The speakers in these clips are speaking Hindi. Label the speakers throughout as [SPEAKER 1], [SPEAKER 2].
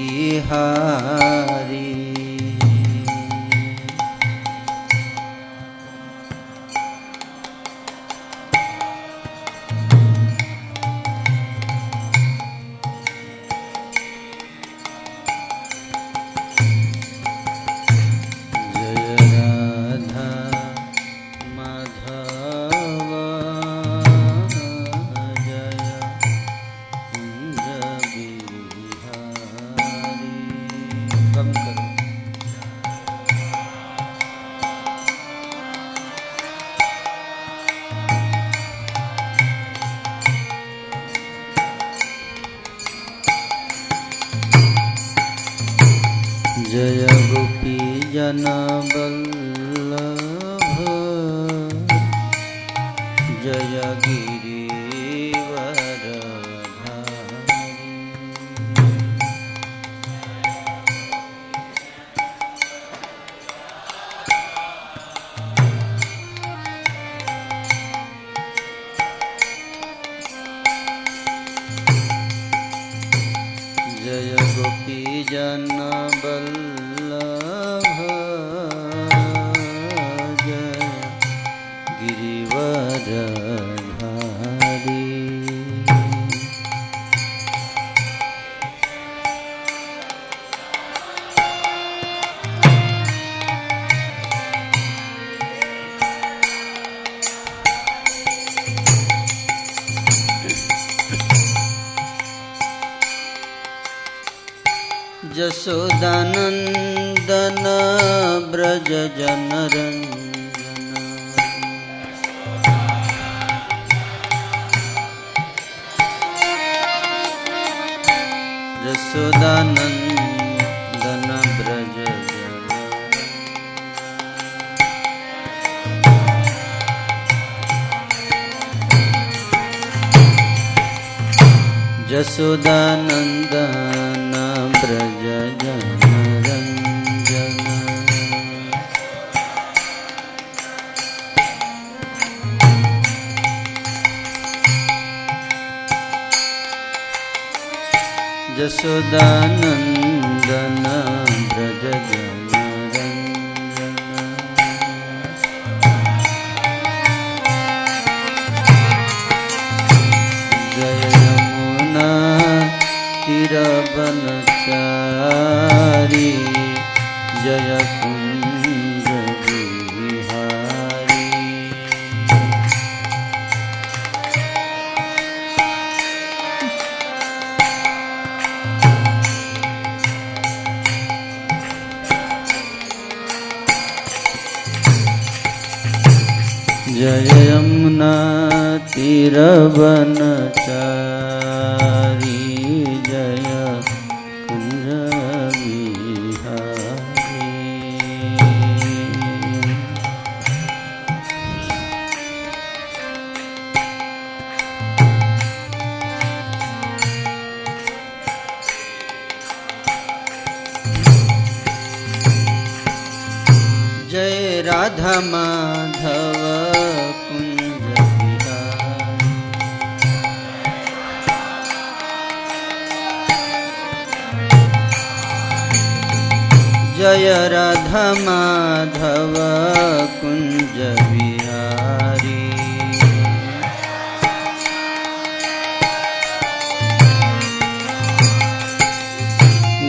[SPEAKER 1] बिहारी। जय गोपी जन वल्लभ जय गिरिवरधारी। जय गोपी जन वल्लभ जय गिरिवरधारी। यशोदानंदन ब्रज जनरंजन। यशोदानंदन ब्रज जनरंजन। यशोदानंदन ब्रज जनरंजन। यशोदानंदन ब्रज जनरंजन। जय यमुना तीरवनचारी जय कुंज बिहारी। जय यमुना तीरवनचारी जय कुंज बिहारी। जय राधा माधव कुंज बिहारी। जय राधा माधव कुंज बिहारी।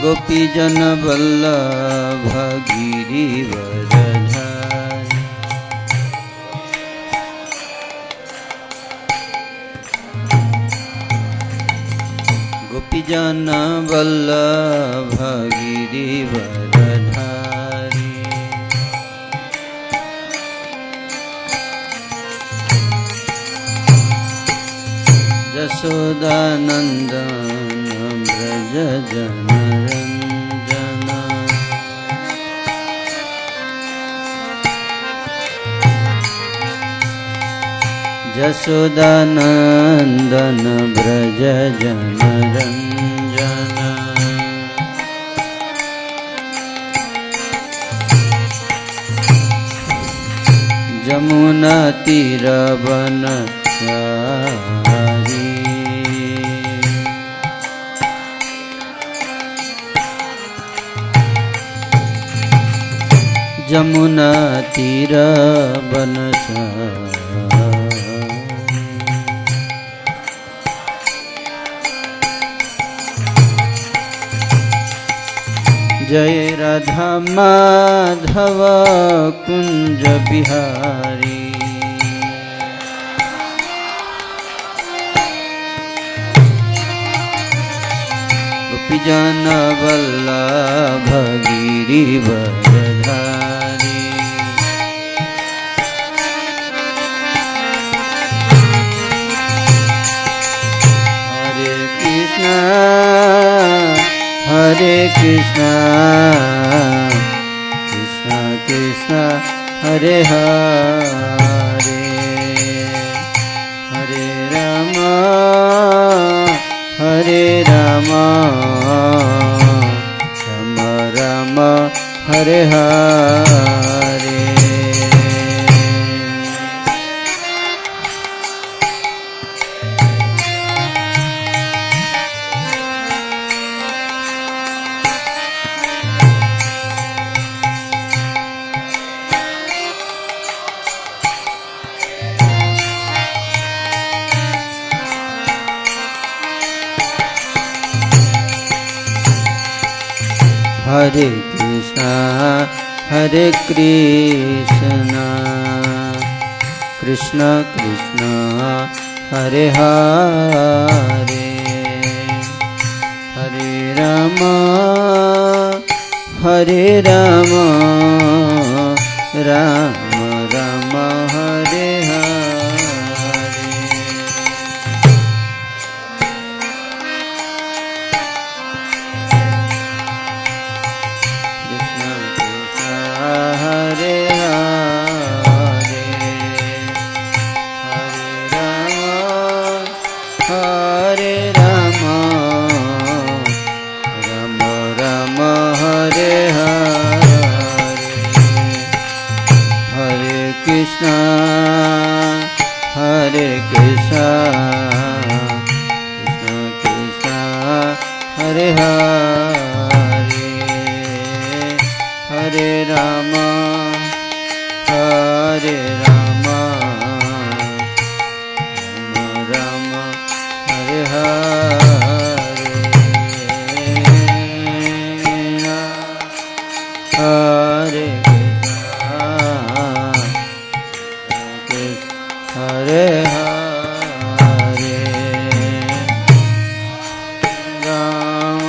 [SPEAKER 1] गोपी जन वल्लभ गिरिवरधारी। गोपी जन वल्लभ गिरिवरधारी। यशोदानंदन ब्रज जनरंजन। यशोदानंदन ब्रज जनरंजन। जमुना तीरवनचारी जमुना तीर बनस जय राधा माधव कुंज बिहारी गोपीजन वल्लभ गिरिवरधारी हरे कृष्णा कृष्णा कृष्णा हरे हरे हरे राम राम राम हरे हरे हरे कृष्णा कृष्ण कृष्ण हरे हरे हरे राम राम राम हरे हरे हरे राम राम हरे हरे हरे कृष्णा कृष्ण कृष्ण हरे हरे हरे राम राम हरे हरे हरे हरे हरे राम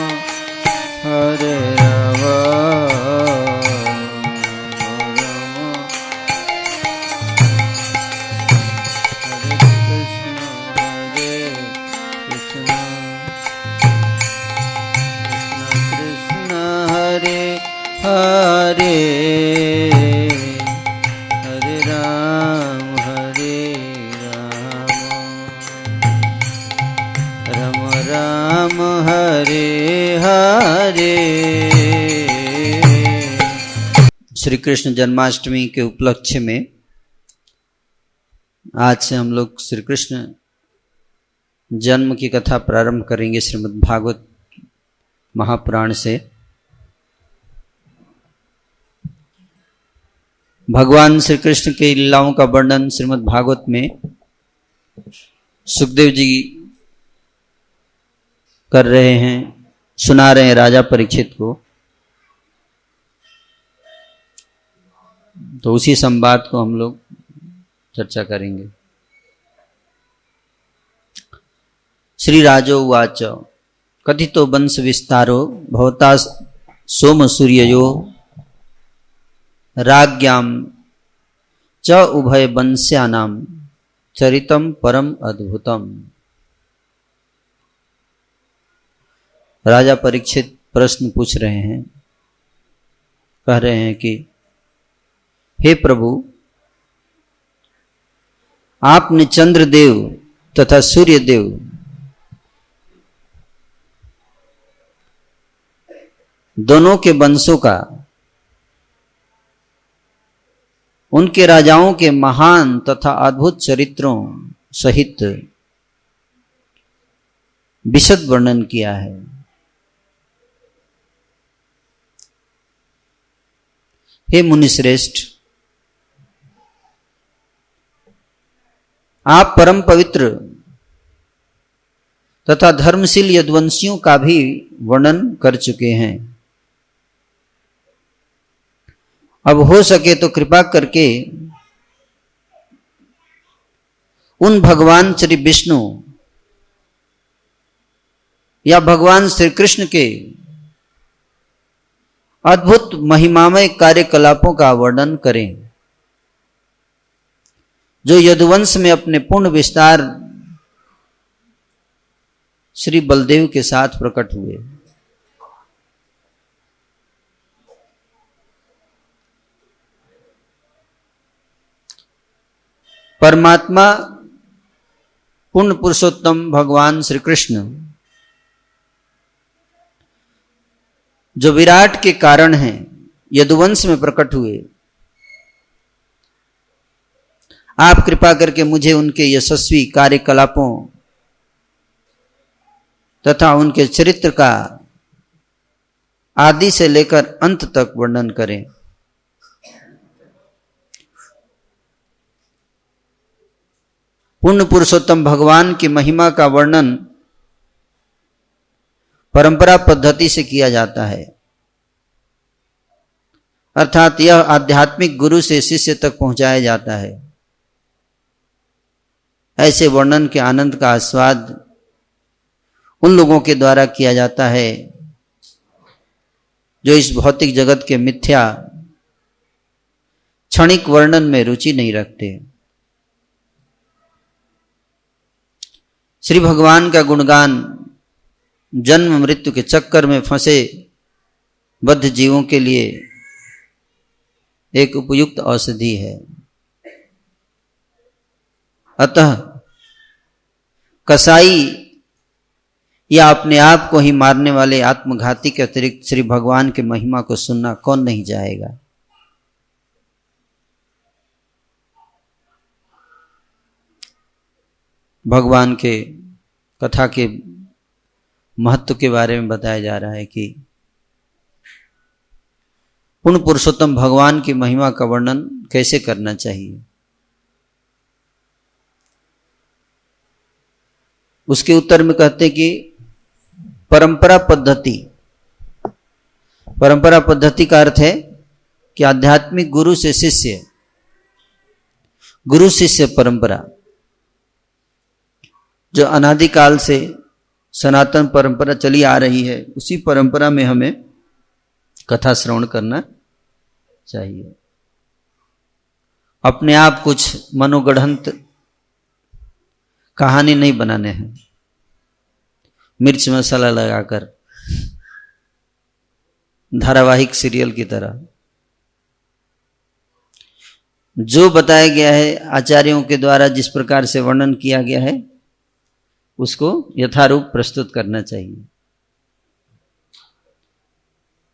[SPEAKER 1] हरे राम हरे हरे राम राम राम हरे हरे। श्री कृष्ण जन्माष्टमी के उपलक्ष्य में आज से हम लोग श्री कृष्ण जन्म की कथा प्रारंभ करेंगे श्रीमद् भागवत महापुराण से। भगवान श्री कृष्ण के लीलाओं का वर्णन श्रीमद् भागवत में सुखदेव जी कर रहे हैं, सुना रहे हैं राजा परीक्षित को। तो उसी संवाद को हम लोग चर्चा करेंगे। श्री राजो उवाच कथितो वंश विस्तारो भवता सोम सूर्ययो राज्ञाम च उभय वंश्यानाम चरितम परम अद्भुतम। राजा परीक्षित प्रश्न पूछ रहे हैं, कह रहे हैं कि हे प्रभु, आपने चंद्रदेव तथा सूर्यदेव दोनों के वंशों का, उनके राजाओं के महान तथा अद्भुत चरित्रों सहित विशद वर्णन किया है। हे मुनिश्रेष्ठ, आप परम पवित्र तथा धर्मशील यदुवंशियों का भी वर्णन कर चुके हैं। अब हो सके तो कृपा करके उन भगवान श्री विष्णु या भगवान श्री कृष्ण के अद्भुत महिमामय कार्यकलापों का वर्णन करें, जो यदुवंश में अपने पूर्ण विस्तार श्री बलदेव के साथ प्रकट हुए। परमात्मा पूर्ण पुरुषोत्तम भगवान श्री कृष्ण, जो विराट के कारण हैं, यदुवंश में प्रकट हुए। आप कृपा करके मुझे उनके यशस्वी कार्यकलापों तथा उनके चरित्र का आदि से लेकर अंत तक वर्णन करें। पूर्ण पुरुषोत्तम भगवान की महिमा का वर्णन परंपरा पद्धति से किया जाता है, अर्थात यह आध्यात्मिक गुरु से शिष्य तक पहुंचाया जाता है। ऐसे वर्णन के आनंद का आस्वाद उन लोगों के द्वारा किया जाता है जो इस भौतिक जगत के मिथ्या क्षणिक वर्णन में रुचि नहीं रखते। श्री भगवान का गुणगान जन्म मृत्यु के चक्कर में फंसे बद्ध जीवों के लिए एक उपयुक्त औषधि है। अतः कसाई या अपने आप को ही मारने वाले आत्मघाती के अतिरिक्त श्री भगवान के महिमा को सुनना कौन नहीं चाहेगा। भगवान के कथा के महत्व के बारे में बताया जा रहा है कि पूर्ण पुरुषोत्तम भगवान की महिमा का वर्णन कैसे करना चाहिए। उसके उत्तर में कहते कि परंपरा पद्धति का अर्थ है कि आध्यात्मिक गुरु से शिष्य, गुरु शिष्य परंपरा जो अनादिकाल से सनातन परंपरा चली आ रही है, उसी परंपरा में हमें कथा श्रवण करना चाहिए। अपने आप कुछ मनोगढ़ंत कहानी नहीं बनाने हैं, मिर्च मसाला लगाकर धारावाहिक सीरियल की तरह। जो बताया गया है आचार्यों के द्वारा, जिस प्रकार से वर्णन किया गया है, उसको यथारूप प्रस्तुत करना चाहिए,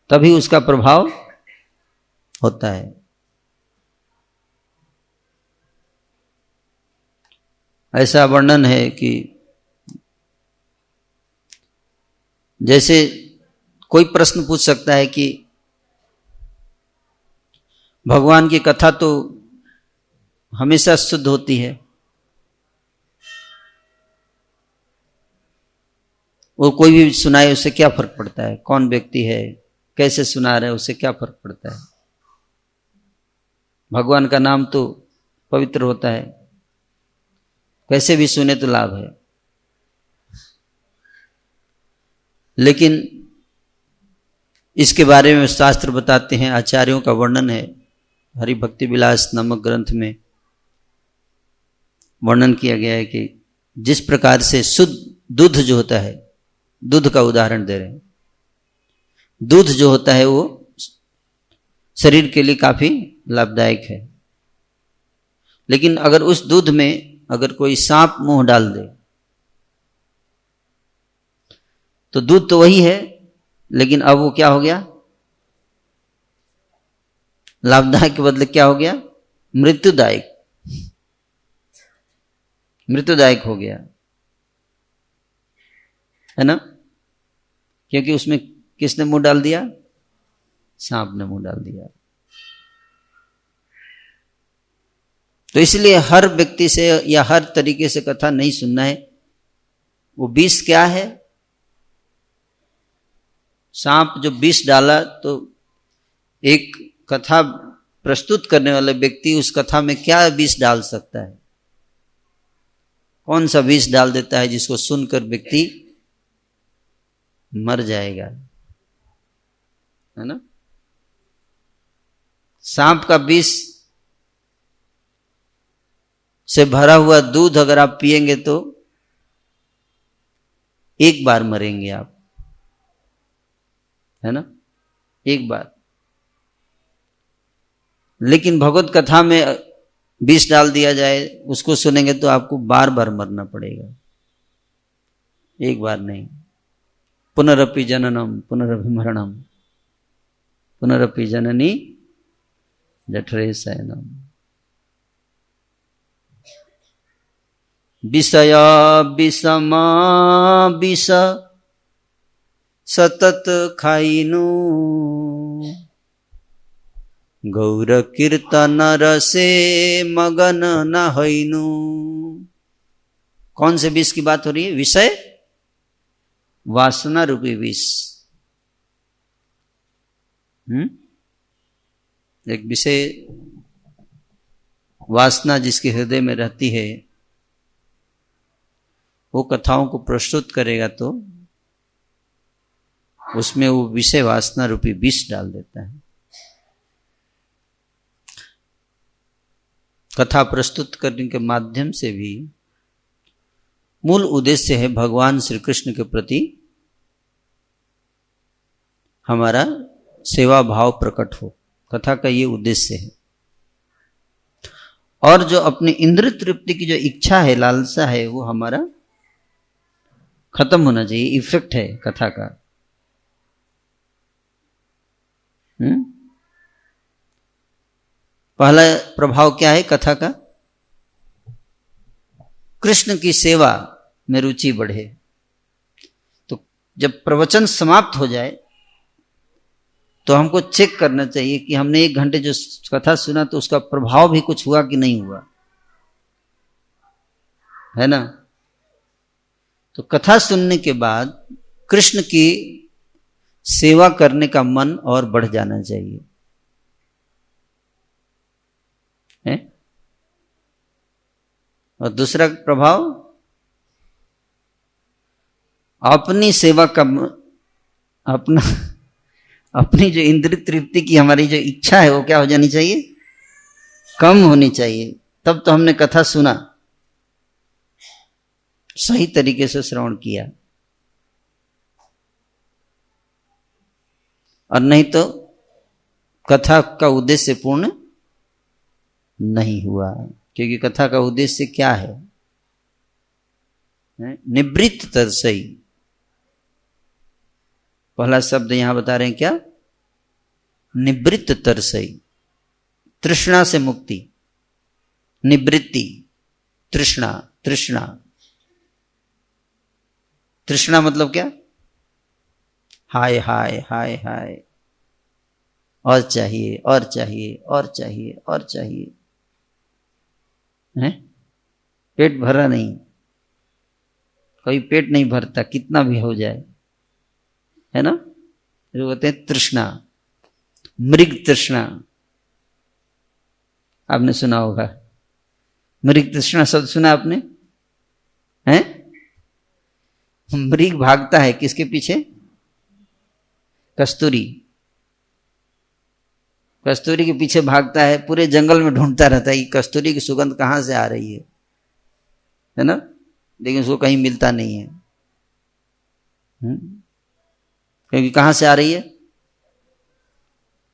[SPEAKER 1] तभी उसका प्रभाव होता है। ऐसा वर्णन है कि जैसे कोई प्रश्न पूछ सकता है कि भगवान की कथा तो हमेशा शुद्ध होती है, वो कोई भी सुनाए उससे क्या फर्क पड़ता है, कौन व्यक्ति है, कैसे सुना रहे, उससे क्या फर्क पड़ता है। भगवान का नाम तो पवित्र होता है, कैसे भी सुने तो लाभ है। लेकिन इसके बारे में शास्त्र बताते हैं, आचार्यों का वर्णन है, हरि भक्ति विलास नामक ग्रंथ में वर्णन किया गया है कि जिस प्रकार से शुद्ध दूध जो होता है, दूध का उदाहरण दे रहे हैं, दूध जो होता है वो शरीर के लिए काफी लाभदायक है। लेकिन अगर उस दूध में अगर कोई सांप मुंह डाल दे तो दूध तो वही है, लेकिन अब वो क्या हो गया, लाभदायक के बदले क्या हो गया, मृत्युदायक हो गया, है ना। क्योंकि उसमें किसने मुंह डाल दिया, सांप ने मुंह डाल दिया। तो इसलिए हर व्यक्ति से या हर तरीके से कथा नहीं सुनना है। वो विष क्या है? सांप जो विष डाला, तो एक कथा प्रस्तुत करने वाले व्यक्ति उस कथा में क्या विष डाल सकता है? कौन सा विष डाल देता है जिसको सुनकर व्यक्ति मर जाएगा, है ना? सांप का विष से भरा हुआ दूध अगर आप पिएंगे तो एक बार मरेंगे आप, है ना? एक बार। लेकिन भगवत कथा में विष डाल दिया जाए, उसको सुनेंगे तो आपको बार बार मरना पड़ेगा, एक बार नहीं। पुनरपि जननम पुनरपि मरणम पुनरपि जननी जठरे शयनम। विषय विषमा विष सतत खाइनु, गौर कीर्तन रसे मगन न होइनु। कौन से विष की बात हो रही है? विषय वासना रूपी विष। एक विषय वासना जिसके हृदय में रहती है, वो कथाओं को प्रस्तुत करेगा तो उसमें वो विषय वासना रूपी विष डाल देता है। कथा प्रस्तुत करने के माध्यम से भी मूल उद्देश्य है भगवान श्री कृष्ण के प्रति हमारा सेवा भाव प्रकट हो। कथा का ये उद्देश्य है। और जो अपनी इंद्र तृप्ति की जो इच्छा है, लालसा है, वो हमारा खत्म होना चाहिए। इफेक्ट है कथा का। पहला प्रभाव क्या है कथा का? कृष्ण की सेवा में रुचि बढ़े। तो जब प्रवचन समाप्त हो जाए तो हमको चेक करना चाहिए कि हमने 1 घंटे जो कथा सुना तो उसका प्रभाव भी कुछ हुआ कि नहीं हुआ, है ना? तो कथा सुनने के बाद कृष्ण की सेवा करने का मन और बढ़ जाना चाहिए, है? और दूसरा प्रभाव, अपनी सेवा का अपनी जो इंद्रिय तृप्ति की हमारी जो इच्छा है वो क्या हो जानी चाहिए? कम होनी चाहिए। तब तो हमने कथा सुना, सही तरीके से श्रवण किया, और नहीं तो कथा का उद्देश्य पूर्ण नहीं हुआ। क्योंकि कथा का उद्देश्य क्या है? निवृत्त तरसई। पहला शब्द यहां बता रहे हैं क्या? निवृत्त तरसई। तृष्णा से मुक्ति, निवृत्ति, तृष्णा। तृष्णा तृष्णा मतलब क्या? हाय हाय हाय हाय, और चाहिए और चाहिए और चाहिए और चाहिए, है? पेट भरा नहीं, कोई पेट नहीं भरता कितना भी हो जाए, है ना? जो कहते हैं तृष्णा, मृग तृष्णा। आपने सुना होगा मृग तृष्णा शब्द, सुना आपने? हैं? मृग भागता है किसके पीछे? कस्तूरी। कस्तूरी के पीछे भागता है, पूरे जंगल में ढूंढता रहता है कि कस्तूरी की सुगंध कहां से आ रही है ना? लेकिन उसको कहीं मिलता नहीं है। क्योंकि कहां से आ रही है?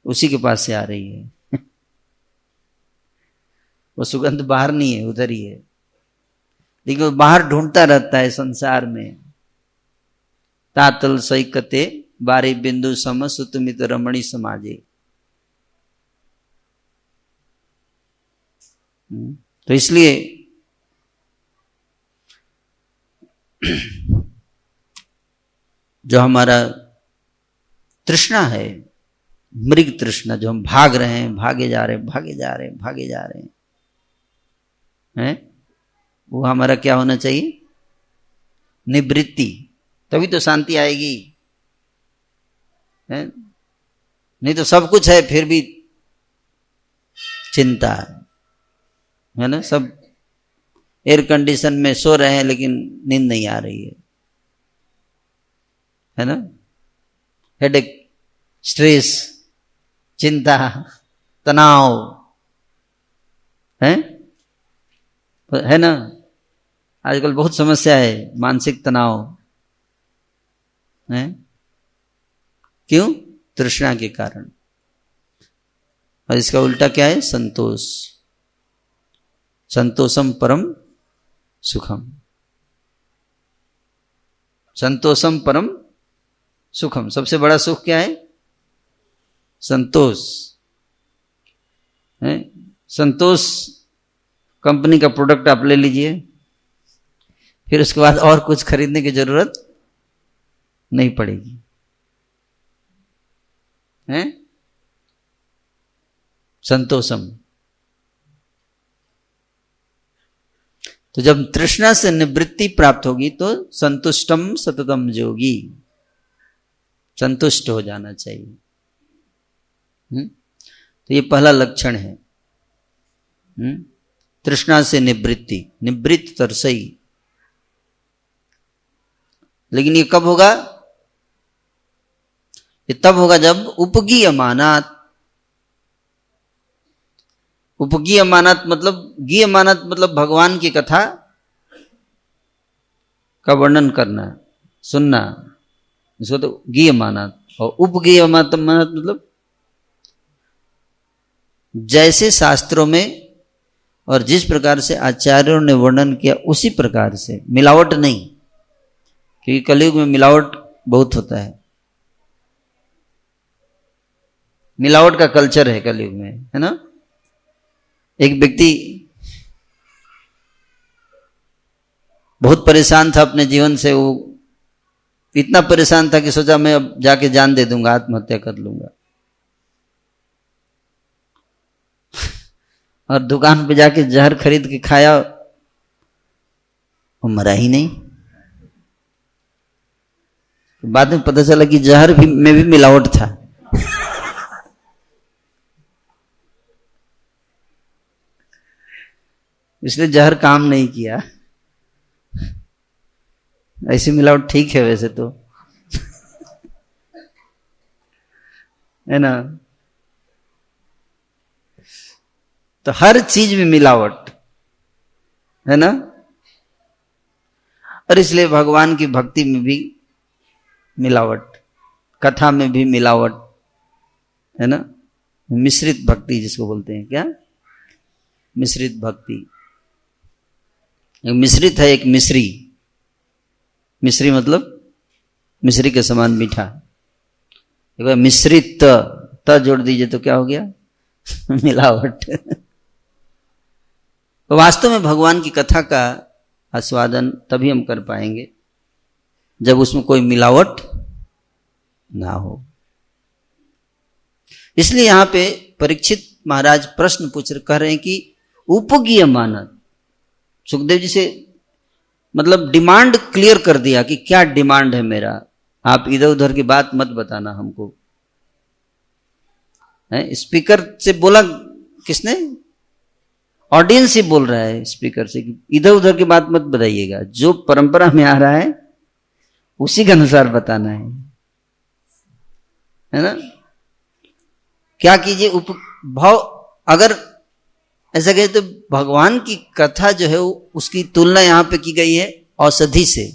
[SPEAKER 1] उसी के पास से आ रही है। वो सुगंध बाहर नहीं है, उधर ही है। लेकिन वो बाहर ढूंढता रहता है संसार में। तातल सैकते बारी बिंदु सम सुतमित रमणी समाजे। तो इसलिए जो हमारा तृष्णा है, मृग तृष्णा, जो हम भाग रहे हैं, भागे जा रहे हैं, भागे जा रहे हैं, भागे जा रहे हैं, है, वो हमारा क्या होना चाहिए? निवृत्ति। तभी तो शांति आएगी, है? नहीं तो सब कुछ है फिर भी चिंता है ना। सब एयर कंडीशन में सो रहे हैं लेकिन नींद नहीं आ रही है ना। हेडेक, स्ट्रेस, चिंता, तनाव है ना। आजकल बहुत समस्या है मानसिक तनाव है। क्यों? तृष्णा के कारण। और इसका उल्टा क्या है? संतोष। संतोषम परम सुखम। संतोषम परम सुखम। सबसे बड़ा सुख क्या है? संतोष है। संतोष कंपनी का प्रोडक्ट आप ले लीजिए, फिर उसके बाद और कुछ खरीदने की जरूरत नहीं पड़ेगी, है? संतोषम। तो जब तृष्णा से निवृत्ति प्राप्त होगी तो संतुष्टम सततम जोगी, संतुष्ट हो जाना चाहिए। तो ये पहला लक्षण है, तृष्णा से निवृत्ति। निवृत्त तरसई। लेकिन ये कब होगा? ये तब होगा जब उपगीयमानात्। उपगीयमानात् मतलब, गीयमानात् मतलब भगवान की कथा का वर्णन करना, सुनना, इसको तो गीयमानात्। और उपगीयमानात् मतलब जैसे शास्त्रों में और जिस प्रकार से आचार्यों ने वर्णन किया उसी प्रकार से, मिलावट नहीं, क्योंकि कलयुग में मिलावट बहुत होता है। मिलावट का कल्चर है कलयुग में, है ना। एक व्यक्ति बहुत परेशान था अपने जीवन से। वो इतना परेशान था कि सोचा मैं अब जाके जान दे दूंगा, आत्महत्या कर लूंगा। और दुकान पे जाके जहर खरीद के खाया, वो मरा ही नहीं। बाद में पता चला कि जहर में भी मिलावट था। इसलिए जहर काम नहीं किया। ऐसी मिलावट ठीक है वैसे तो, है ना। तो हर चीज में मिलावट है ना। और इसलिए भगवान की भक्ति में भी मिलावट, कथा में भी मिलावट, है ना। मिश्रित भक्ति जिसको बोलते हैं, क्या? मिश्रित भक्ति। एक मिश्रित है, एक मिश्री। मिश्री मतलब मिश्री के समान मीठा। एक मिश्रित त जोड़ दीजिए तो क्या हो गया? मिलावट। तो वास्तव में भगवान की कथा का आस्वादन तभी हम कर पाएंगे जब उसमें कोई मिलावट ना हो। इसलिए यहां पे परीक्षित महाराज प्रश्न पूछ कह रहे हैं कि उपगीयमानात्। सुखदेव जी से मतलब डिमांड क्लियर कर दिया कि क्या डिमांड है मेरा, आप इधर उधर की बात मत बताना हमको। स्पीकर से बोला किसने? ऑडियंस ही बोल रहा है स्पीकर से कि इधर उधर की बात मत बताइएगा, जो परंपरा में आ रहा है उसी के अनुसार बताना है ना। क्या कीजिए? उपभाव। अगर ऐसा कहे तो भगवान की कथा जो है उसकी तुलना यहां पे की गई है औषधि से।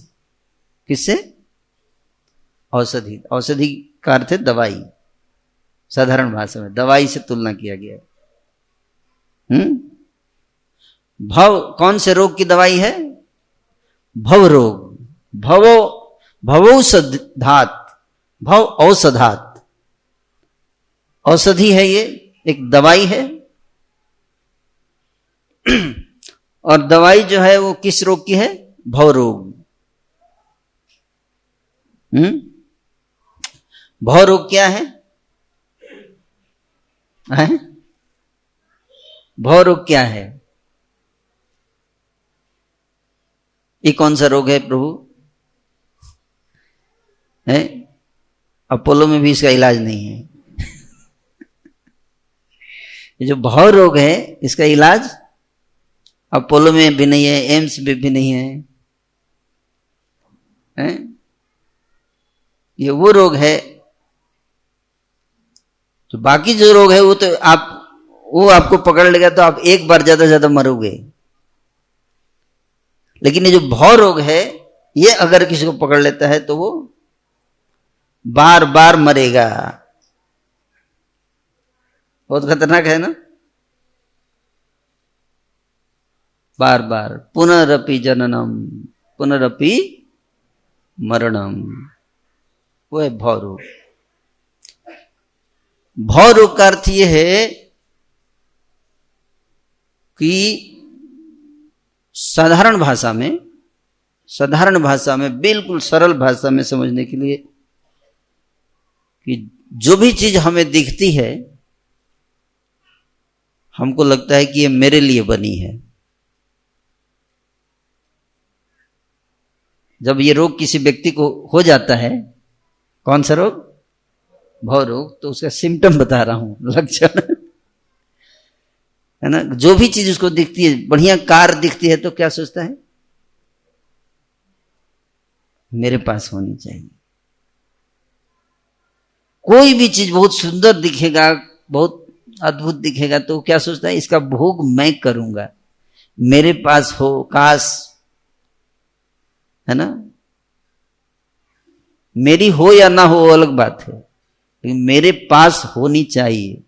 [SPEAKER 1] किससे? औषधि। औषधि का अर्थ है दवाई। साधारण भाषा में दवाई से तुलना किया गया है। भव कौन से रोग की दवाई है? भव रोग। भवो भवौषधात्, भव औषधात्। औषधि है, ये एक दवाई है। और दवाई जो है वो किस रोग की है? भव रोग। भव रोग क्या है? भव रोग क्या है? ये कौन सा रोग है प्रभु? है अपोलो में भी इसका इलाज नहीं है। ये जो भव रोग है इसका इलाज अपोलो में भी नहीं है, एम्स में भी नहीं है, हैं? ये वो रोग है। तो बाकी जो रोग है वो तो वो आपको पकड़ लेगा तो आप एक बार ज्यादा ज्यादा मरोगे। लेकिन ये जो भव रोग है ये अगर किसी को पकड़ लेता है तो वो बार बार मरेगा। बहुत खतरनाक है ना। बार बार पुनरपि जननम पुनरपि मरणम, वो है भव रोग। भव रोग का अर्थ यह है कि साधारण भाषा में बिल्कुल सरल भाषा में समझने के लिए कि जो भी चीज हमें दिखती है हमको लगता है कि ये मेरे लिए बनी है। जब ये रोग किसी व्यक्ति को हो जाता है, कौन सा रोग? भव रोग, तो उसका सिम्टम बता रहा हूं, लक्षण है ना। जो भी चीज उसको दिखती है, बढ़िया कार दिखती है तो क्या सोचता है? मेरे पास होनी चाहिए। कोई भी चीज बहुत सुंदर दिखेगा, बहुत अद्भुत दिखेगा तो क्या सोचता है? इसका भोग मैं करूंगा, मेरे पास हो, काश, है ना। मेरी हो या ना हो अलग बात है, लेकिन मेरे पास होनी चाहिए।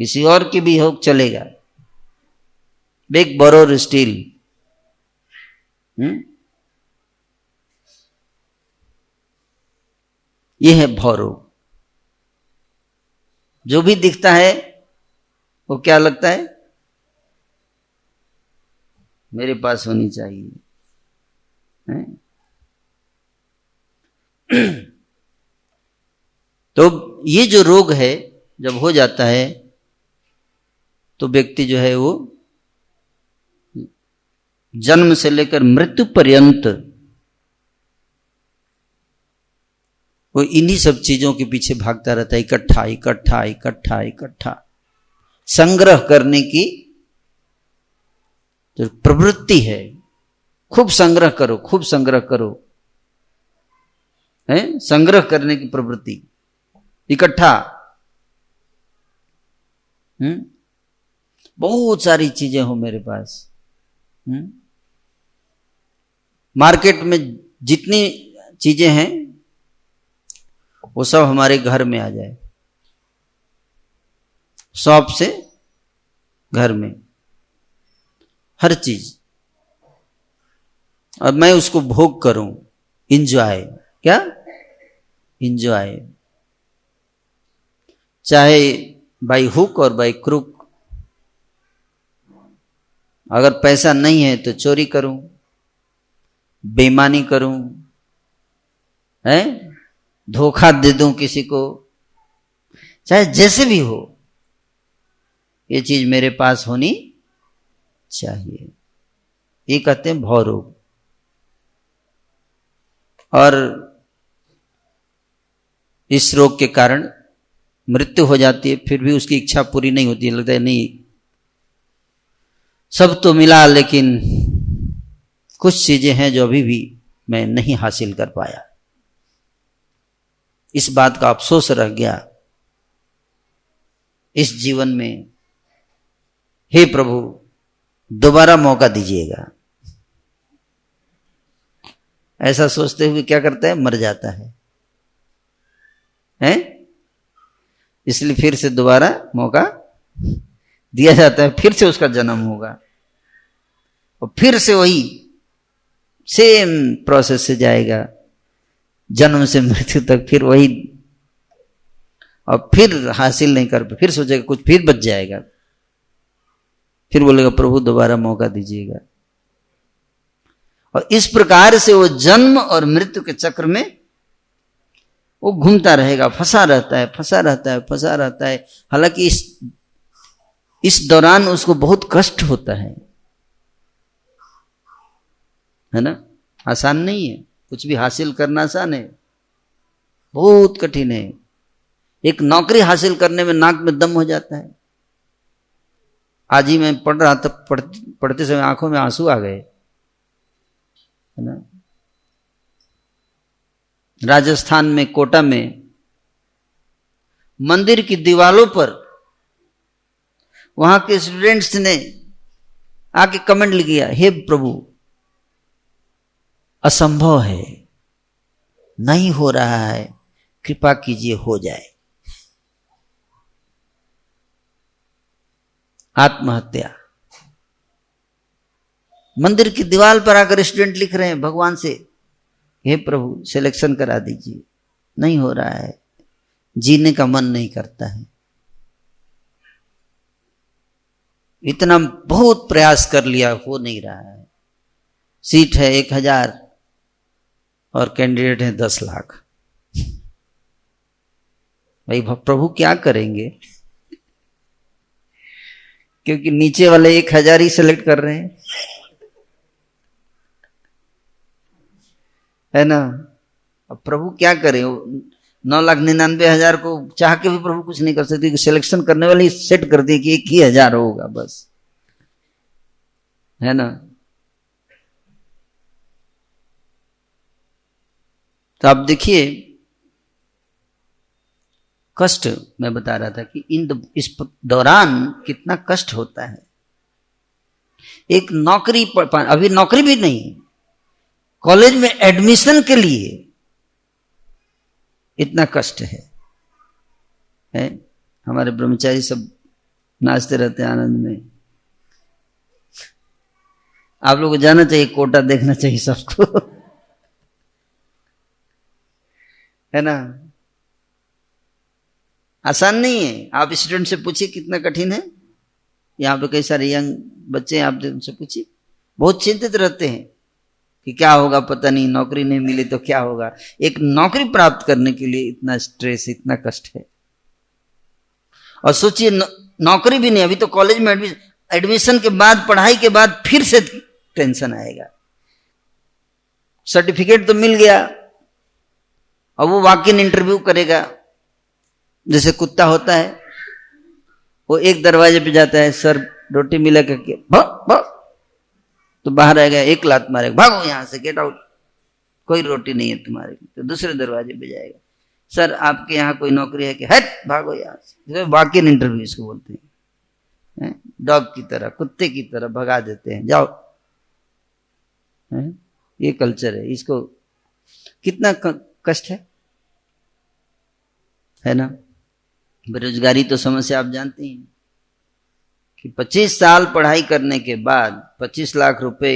[SPEAKER 1] किसी और की भी हो चलेगा। बिग बोरोर स्टील, यह है भव रोग। जो भी दिखता है वो क्या लगता है? मेरे पास होनी चाहिए, है? तो ये जो रोग है जब हो जाता है तो व्यक्ति जो है वो जन्म से लेकर मृत्यु पर्यंत वो इन्हीं सब चीजों के पीछे भागता रहता है। इकट्ठा इकट्ठा इकट्ठा इकट्ठा संग्रह करने की जो प्रवृत्ति है, खूब संग्रह करो, खूब संग्रह करो, है? संग्रह करने की प्रवृत्ति, इकट्ठा। बहुत सारी चीजें हो मेरे पास। मार्केट में जितनी चीजें हैं वो सब हमारे घर में आ जाए, शॉप से घर में हर चीज, और मैं उसको भोग करूं, इंजॉय। क्या? इंजॉय, चाहे बाय हुक और बाय क्रुक। अगर पैसा नहीं है तो चोरी करूं, बेईमानी करूं, है, धोखा दे दूं किसी को, चाहे जैसे भी हो, ये चीज मेरे पास होनी चाहिए। ये कहते हैं भव रोग। और इस रोग के कारण मृत्यु हो जाती है, फिर भी उसकी इच्छा पूरी नहीं होती। लगता है नहीं, सब तो मिला लेकिन कुछ चीजें हैं जो अभी भी मैं नहीं हासिल कर पाया। इस बात का अफसोस रह गया इस जीवन में। हे प्रभु, दोबारा मौका दीजिएगा। ऐसा सोचते हुए क्या करता है? मर जाता है, हैं? इसलिए फिर से दोबारा मौका दिया जाता है, फिर से उसका जन्म होगा और फिर से वही सेम प्रोसेस से जाएगा, जन्म से मृत्यु तक, फिर वही, और फिर हासिल नहीं कर पाए, फिर सोचेगा कुछ फिर बच जाएगा, फिर बोलेगा प्रभु दोबारा मौका दीजिएगा। और इस प्रकार से वो जन्म और मृत्यु के चक्र में वो घूमता रहेगा, फंसा रहता है, फंसा रहता है, फंसा रहता है। हालांकि इस दौरान उसको बहुत कष्ट होता है, है ना। आसान नहीं है, कुछ भी हासिल करना आसान है, बहुत कठिन है। एक नौकरी हासिल करने में नाक में दम हो जाता है। आज ही मैं पढ़ रहा था, पढ़ते समय आंखों में आंसू आ गए, है ना। राजस्थान में कोटा में मंदिर की दीवारों पर वहां के स्टूडेंट्स ने आके कमेंट लिख दिया, हे प्रभु असंभव है, नहीं हो रहा है, कृपा कीजिए हो जाए। आत्महत्या। मंदिर की दीवार पर आकर स्टूडेंट लिख रहे हैं भगवान से, हे प्रभु सिलेक्शन करा दीजिए, नहीं हो रहा है, जीने का मन नहीं करता है। इतना बहुत प्रयास कर लिया, हो नहीं रहा है। सीट है 1000 और कैंडिडेट है 10 लाख। भाई प्रभु क्या करेंगे, क्योंकि नीचे वाले 1000 ही सेलेक्ट कर रहे हैं, है ना। अब प्रभु क्या करें, 9,99,000 को चाह के भी प्रभु कुछ नहीं कर सकते, कि सिलेक्शन करने वाले सेट कर दिए कि 1,000 होगा बस, है ना। तो आप देखिए कष्ट, मैं बता रहा था कि इस दौरान कितना कष्ट होता है। एक नौकरी, अभी नौकरी भी नहीं, कॉलेज में एडमिशन के लिए इतना कष्ट है? हमारे ब्रह्मचारी सब नाचते रहते हैं आनंद में। आप लोगों को जाना चाहिए, कोटा देखना चाहिए सबको, है ना। आसान नहीं है। आप स्टूडेंट से पूछिए कितना कठिन है। यहाँ पे कई सारे यंग बच्चे हैं, आप उनसे पूछिए, बहुत चिंतित रहते हैं कि क्या होगा पता नहीं, नौकरी नहीं मिली तो क्या होगा। एक नौकरी प्राप्त करने के लिए इतना स्ट्रेस, इतना कष्ट है। और सोचिए नौकरी भी नहीं, अभी तो कॉलेज में एडमिशन के बाद, पढ़ाई के बाद फिर से टेंशन आएगा। सर्टिफिकेट तो मिल गया, और वो वॉक इन इंटरव्यू करेगा। जैसे कुत्ता होता है, वो एक दरवाजे पे जाता है, सर रोटी मिला करके, तो बाहर आएगा, एक लात मारेगा, भागो यहां से, गेट आउट, कोई रोटी नहीं है तुम्हारे। तो दूसरे दरवाजे पे जाएगा, सर आपके यहाँ कोई नौकरी है कि, हट भागो यहाँ से। वॉक इन इंटरव्यू इसको बोलते हैं। डॉग की तरह, कुत्ते की तरह भगा देते हैं, जाओ। ये कल्चर है। इसको कितना कष्ट है ना। बेरोजगारी तो समस्या आप जानते हैं कि 25 साल पढ़ाई करने के बाद 25 लाख रुपए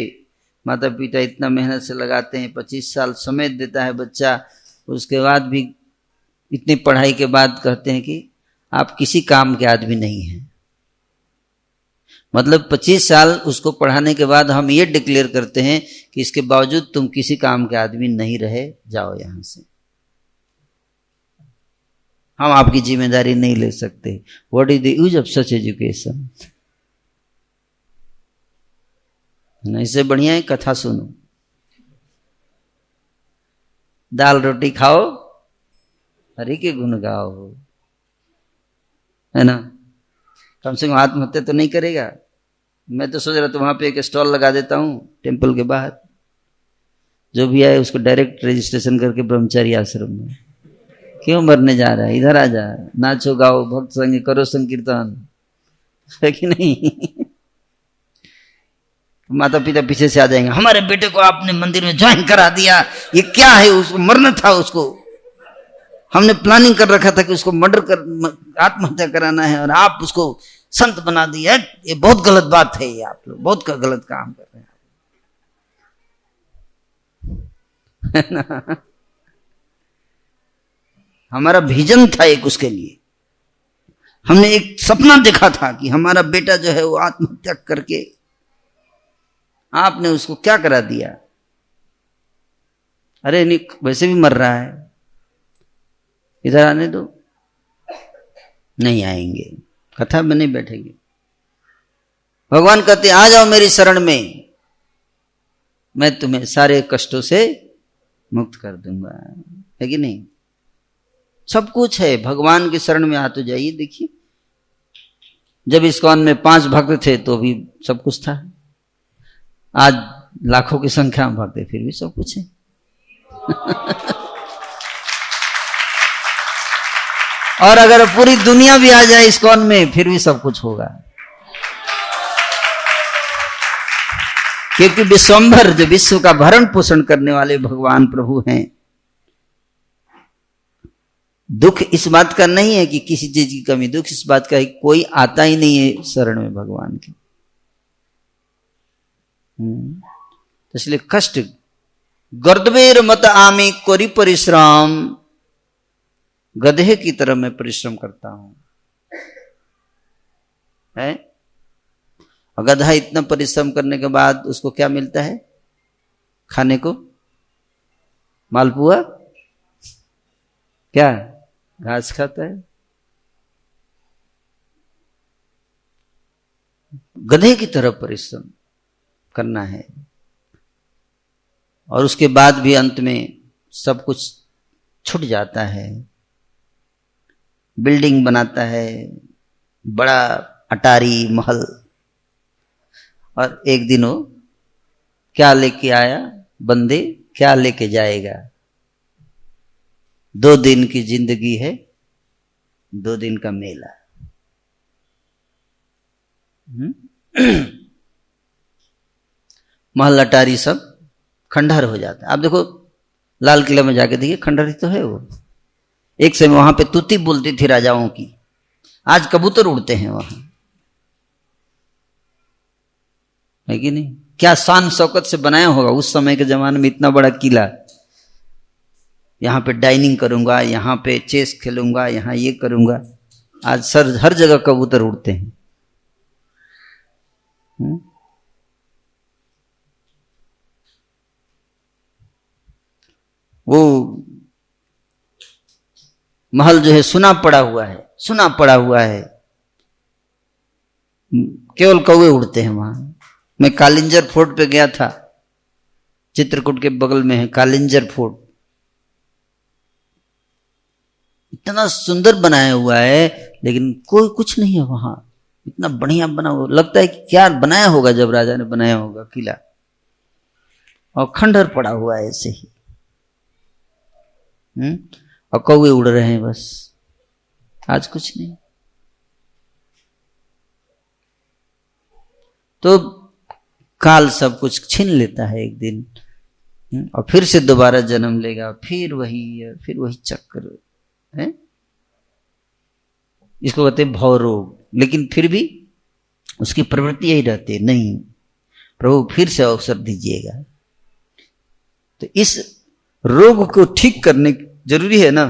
[SPEAKER 1] माता पिता इतना मेहनत से लगाते हैं, 25 साल समय देता है बच्चा, उसके बाद भी इतनी पढ़ाई के बाद कहते हैं कि आप किसी काम के आदमी नहीं हैं। मतलब 25 साल उसको पढ़ाने के बाद हम ये डिक्लेयर करते हैं कि इसके बावजूद तुम किसी काम के आदमी नहीं रहे, जाओ यहां से, हम आपकी जिम्मेदारी नहीं ले सकते। What is the use of such education. इससे बढ़िया है कथा सुनो, दाल रोटी खाओ, हरि के गुण गाओ, है ना। कम से कम आत्महत्या तो नहीं करेगा। मैं तो सोच रहा था वहां पे एक स्टॉल लगा देता हूं टेंपल के बाहर, जो भी आए उसको डायरेक्ट रजिस्ट्रेशन करके ब्रह्मचारी आश्रम में। क्यों मरने जा रहा है, इधर आ जा, नाचो गाओ, भक्त संग करो संकीर्तन, है कि नहीं। माता पिता पीछे से आ जाएंगे, हमारे बेटे को आपने मंदिर में ज्वाइन करा दिया, ये क्या है, उसको मरना था, उसको हमने प्लानिंग कर रखा था कि उसको मर्डर कर, आत्महत्या कराना है, और आप उसको संत बना दिया। ये बहुत गलत बात है, ये आप लोग बहुत गलत काम कर रहे हैं, है ना। हमारा विजन था एक, उसके लिए हमने एक सपना देखा था कि हमारा बेटा जो है वो आत्महत्या करके, आपने उसको क्या करा दिया। अरे नहीं, वैसे भी मर रहा है, इधर आने दो। नहीं आएंगे, कथा में नहीं बैठेंगे। भगवान कहते आ जाओ मेरी शरण में, मैं तुम्हें सारे कष्टों से मुक्त कर दूंगा, है कि नहीं? सब कुछ है, भगवान की शरण में आ तो जाइए। देखिए जब इस्कॉन में 5 भक्त थे तो भी सब कुछ था, आज लाखों की संख्या में भक्त है फिर भी सब कुछ है। और अगर पूरी दुनिया भी आ जाए इस्कॉन में फिर भी सब कुछ होगा, क्योंकि विश्वंभर जो विश्व का भरण पोषण करने वाले भगवान प्रभु हैं। दुख इस बात का नहीं है कि किसी चीज की कमी, दुख इस बात का है कि कोई आता ही नहीं है शरण में भगवान के। तो इसलिए कष्ट गर्दबेर मत आमी कोरी परिश्रम, गधे की तरह मैं परिश्रम करता हूं, है? और गधा इतना परिश्रम करने के बाद उसको क्या मिलता है खाने को? मालपुआ, क्या घास खाता है? गधे की तरह परिश्रम करना है, और उसके बाद भी अंत में सब कुछ छूट जाता है। बिल्डिंग बनाता है, बड़ा अटारी महल, और एक दिन वो क्या लेके आया? बंदे क्या लेके जाएगा? 2 दिन की जिंदगी है, 2 दिन का मेला। महल अटारी सब खंडहर हो जाता है। आप देखो लाल किला में जाके देखिए, खंडहर ही तो है वो। एक समय वहां पे तूती बोलती थी राजाओं की, आज कबूतर उड़ते हैं वहां, है कि नहीं? क्या शान शौकत से बनाया होगा उस समय के जमाने में, इतना बड़ा किला। यहां पे डाइनिंग करूंगा, यहां पे चेस खेलूंगा, यहां ये करूंगा। आज हर जगह कबूतर उड़ते हैं। वो महल जो है सुना पड़ा हुआ है, सुना पड़ा हुआ है, केवल कौवे उड़ते हैं वहां। मैं कालिंजर फोर्ट पे गया था, चित्रकूट के बगल में है कालिंजर फोर्ट। इतना सुंदर बनाया हुआ है, लेकिन कोई कुछ नहीं है वहां। इतना बढ़िया बना हुआ, लगता है कि क्या बनाया होगा जब राजा ने बनाया होगा किला, और खंडहर पड़ा हुआ है ऐसे ही। और कौवे उड़ रहे हैं बस, आज कुछ नहीं। तो काल सब कुछ छीन लेता है एक दिन, और फिर से दोबारा जन्म लेगा, फिर वही चक्र है। इसको कहते हैं भव रोग। लेकिन फिर भी उसकी प्रवृत्ति यही रहती है, नहीं प्रभु फिर से अवसर दीजिएगा। तो इस रोग को ठीक करने जरूरी है ना,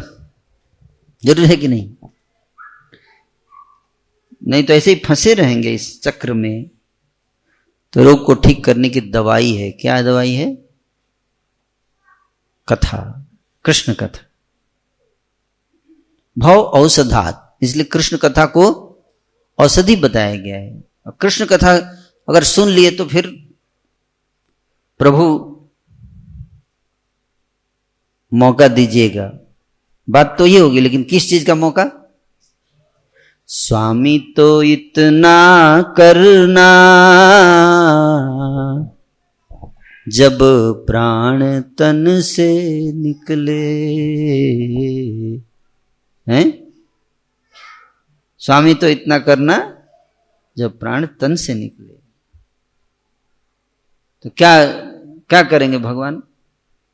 [SPEAKER 1] जरूरी है कि नहीं? नहीं तो ऐसे ही फंसे रहेंगे इस चक्र में। तो रोग को ठीक करने की दवाई है। क्या दवाई है? कथा, कृष्ण कथा। भव औषधात्, इसलिए कृष्ण कथा को औषधि बताया गया है। और कृष्ण कथा अगर सुन लिए तो फिर प्रभु मौका दीजिएगा। बात तो ये होगी, लेकिन किस चीज का मौका? स्वामी तो इतना करना जब प्राण तन से निकले, हैं? स्वामी तो इतना करना जब प्राण तन से निकले। तो क्या क्या करेंगे भगवान?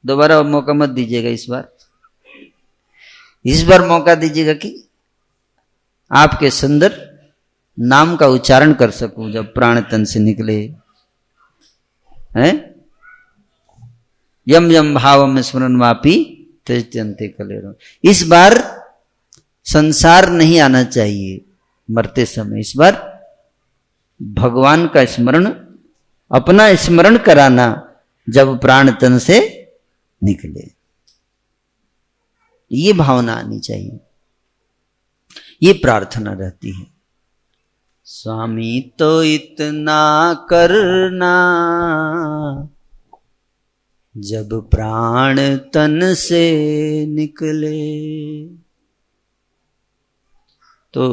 [SPEAKER 1] दोबारा मौका मत दीजिएगा इस बार मौका दीजिएगा कि आपके सुंदर नाम का उच्चारण कर सकूं जब प्राण तन से निकले, हैं? यम यम भावम स्मरण वापी त्यजन्ते कलेरो। इस बार संसार नहीं आना चाहिए मरते समय। इस बार भगवान का स्मरण, अपना स्मरण कराना जब प्राण तन से निकले, ये भावना आनी चाहिए, ये प्रार्थना रहती है। स्वामी तो इतना करना जब प्राण तन से निकले। तो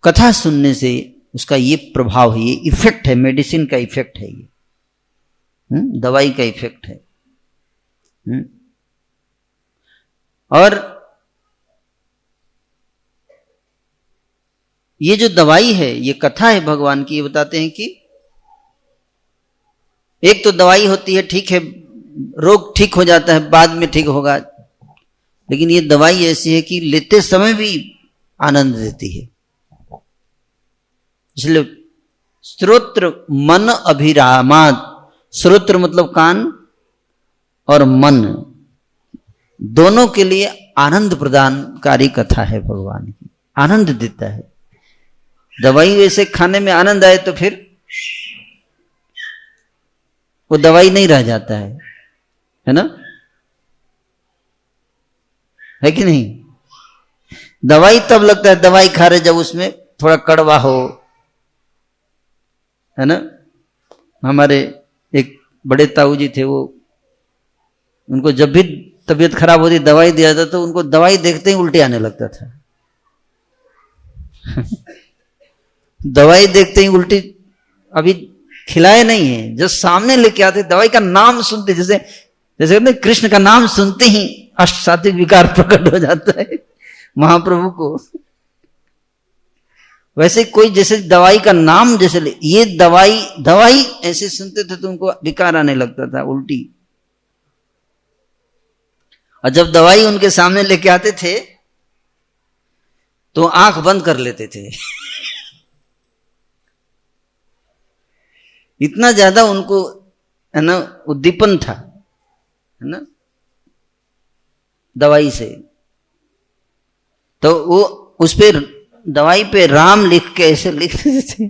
[SPEAKER 1] कथा सुनने से उसका ये प्रभाव है, ये इफेक्ट है, मेडिसिन का इफेक्ट है ये, दवाई का इफेक्ट है। और ये जो दवाई है, ये कथा है भगवान की, ये बताते हैं कि एक तो दवाई होती है, ठीक है, रोग ठीक हो जाता है, बाद में ठीक होगा, लेकिन ये दवाई ऐसी है कि लेते समय भी आनंद देती है। इसलिए श्रोत्र मन अभिरामात, श्रोत्र मतलब कान और मन दोनों के लिए आनंद प्रदानकारी कथा है भगवान की, आनंद देता है। दवाई वैसे खाने में आनंद आए तो फिर वो दवाई नहीं रह जाता है ना, है कि नहीं? दवाई तब लगता है दवाई खा रहे जब उसमें थोड़ा कड़वा हो, है ना। हमारे एक बड़े ताऊ जी थे, वो उनको जब भी तबीयत खराब होती दवाई दिया था तो उनको दवाई देखते ही उल्टी आने लगता था। दवाई देखते ही उल्टी, अभी खिलाए नहीं है, जब सामने लेके आते दवाई का नाम सुनते, जैसे जैसे कहते कृष्ण का नाम सुनते ही अष्ट सात्विक विकार प्रकट हो जाता है महाप्रभु को, वैसे कोई जैसे दवाई का नाम जैसे ये दवाई ऐसे सुनते थे तो उनको विकार आने लगता था, उल्टी। और जब दवाई उनके सामने लेके आते थे तो आंख बंद कर लेते थे। इतना ज्यादा उनको, है ना, उद्दीपन था, है ना, दवाई से। तो वो उस पे दवाई पे राम लिख के ऐसे लिख देते थे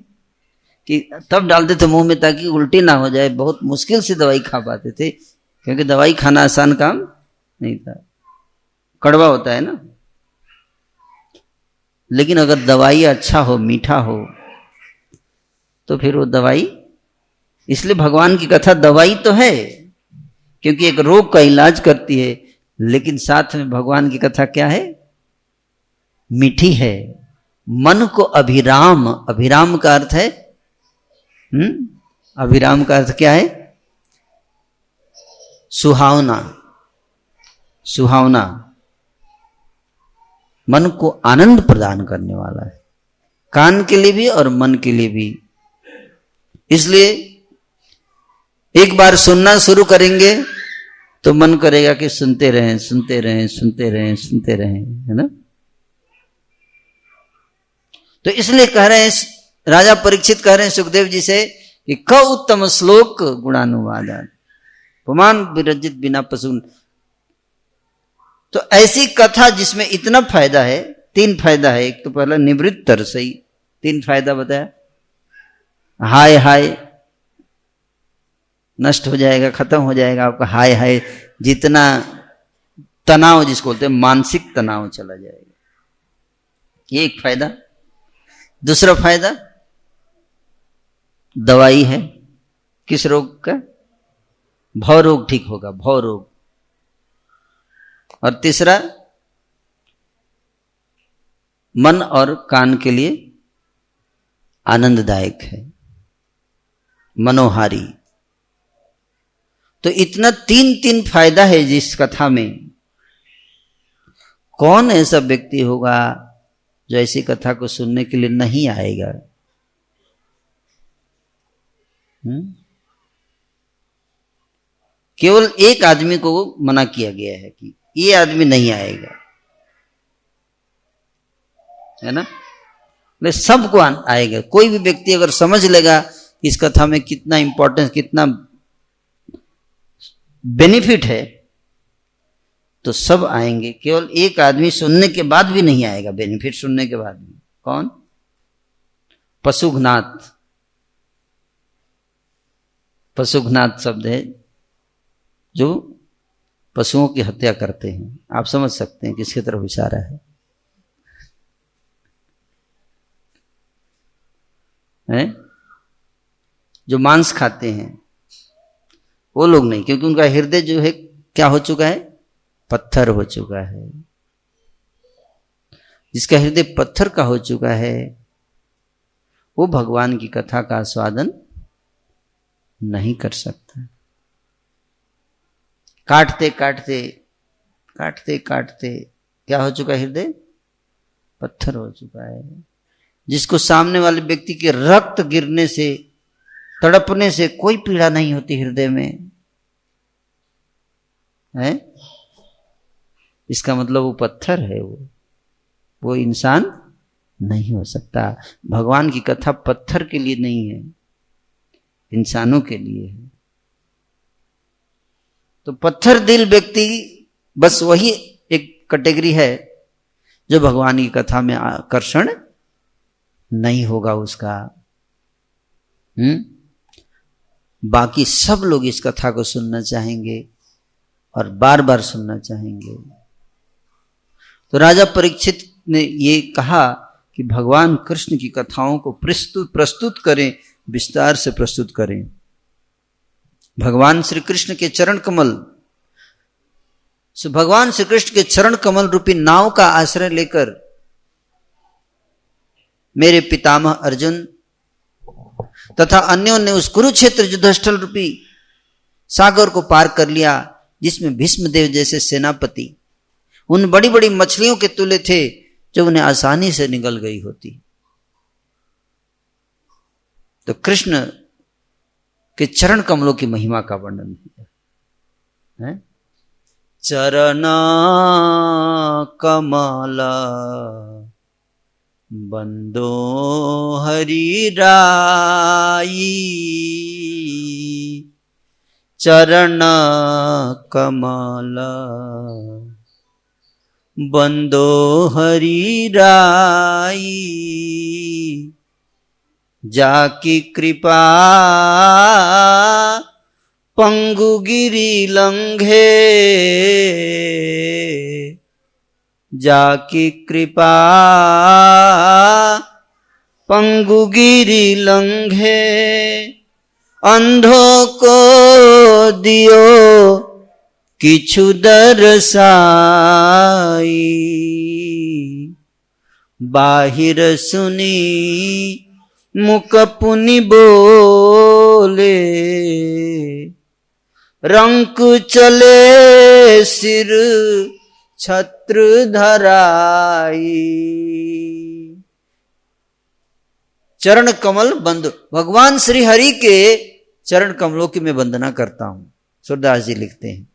[SPEAKER 1] कि तब डालते थे मुंह में ताकि उल्टी ना हो जाए। बहुत मुश्किल से दवाई खा पाते थे, क्योंकि दवाई खाना आसान काम नहीं था, कड़वा होता है ना। लेकिन अगर दवाई अच्छा हो, मीठा हो, तो फिर वो दवाई, इसलिए भगवान की कथा दवाई तो है, क्योंकि एक रोग का इलाज करती है, लेकिन साथ में भगवान की कथा क्या है? मीठी है, मन को अभिराम, अभिराम का अर्थ है, अभिराम का अर्थ क्या है? सुहावना, सुहावना, मन को आनंद प्रदान करने वाला है, कान के लिए भी और मन के लिए भी। इसलिए एक बार सुनना शुरू करेंगे तो मन करेगा कि सुनते रहें, सुनते रहें, सुनते रहें, सुनते रहें, है ना। तो इसलिए कह रहे हैं, राजा परीक्षित कह रहे हैं सुखदेव जी से कि क उत्तम श्लोक गुणानुवादान पुमान विरजित बिना पशु। तो ऐसी कथा जिसमें इतना फायदा है, 3 फायदा है। एक तो पहला निवृत्त तरसई, 3 फायदा बताया। हाय हाय नष्ट हो जाएगा, खत्म हो जाएगा आपका हाय हाय, जितना तनाव जिसको बोलते हैं मानसिक तनाव चला जाएगा, ये एक फायदा। दूसरा फायदा दवाई है, किस रोग का? भव रोग ठीक होगा, भव रोग। और तीसरा मन और कान के लिए आनंददायक है, मनोहारी। तो इतना 3 फायदा है जिस कथा में। कौन ऐसा व्यक्ति होगा जो ऐसी कथा को सुनने के लिए नहीं आएगा? केवल एक आदमी को मना किया गया है कि ये आदमी नहीं आएगा, है ना। ले सबको आएगा। कोई भी व्यक्ति अगर समझ लेगा इस कथा में कितना इंपॉर्टेंस, कितना बेनिफिट है, तो सब आएंगे। केवल एक आदमी सुनने के बाद भी नहीं आएगा, बेनिफिट सुनने के बाद भी। कौन? पशुघ्नाथ। पशुघ्नाथ शब्द है जो पशुओं की हत्या करते हैं। आप समझ सकते हैं किसकी तरफ इशारा है? जो मांस खाते हैं, वो लोग नहीं, क्योंकि उनका हृदय जो है क्या हो चुका है, पत्थर हो चुका है। जिसका हृदय पत्थर का हो चुका है वो भगवान की कथा का आस्वादन नहीं कर सकता। काटते काटते काटते काटते क्या हो चुका है, हृदय पत्थर हो चुका है। जिसको सामने वाले व्यक्ति के रक्त गिरने से, तड़पने से कोई पीड़ा नहीं होती हृदय में है, इसका मतलब वो पत्थर है, वो इंसान नहीं हो सकता। भगवान की कथा पत्थर के लिए नहीं है, इंसानों के लिए है। तो पत्थर दिल व्यक्ति बस वही एक कैटेगरी है जो भगवान की कथा में आकर्षण नहीं होगा उसका। बाकी सब लोग इस कथा को सुनना चाहेंगे और बार बार सुनना चाहेंगे। तो राजा परीक्षित ने ये कहा कि भगवान कृष्ण की कथाओं को प्रस्तुत करें, विस्तार से प्रस्तुत करें। भगवान श्री कृष्ण के चरण कमल, भगवान श्री कृष्ण के चरण कमल रूपी नाव का आश्रय लेकर मेरे पितामह अर्जुन तथा अन्यों ने उस कुरुक्षेत्र युद्धस्थल रूपी सागर को पार कर लिया, जिसमें भीष्मदेव जैसे सेनापति उन बड़ी बड़ी मछलियों के तुल्य थे जो उन्हें आसानी से निगल गई होती। तो कृष्ण के चरण कमलों की महिमा का वर्णन है। चरण कमल बंदो हरि राई, चरण कमल बंदो हरि राई, जाकी कृपा पंगु गिरि लंघे, जाकी कृपा पंगु गिरि लंघे, अंधों को दियो किछु दरसाई, बाहिर सुनी मुख पुनि बोले, रंक चले सिर छत्र धराई। चरण कमल बंद, भगवान श्री हरि के चरण कमलों की मैं वंदना करता हूं, सूरदास जी लिखते हैं।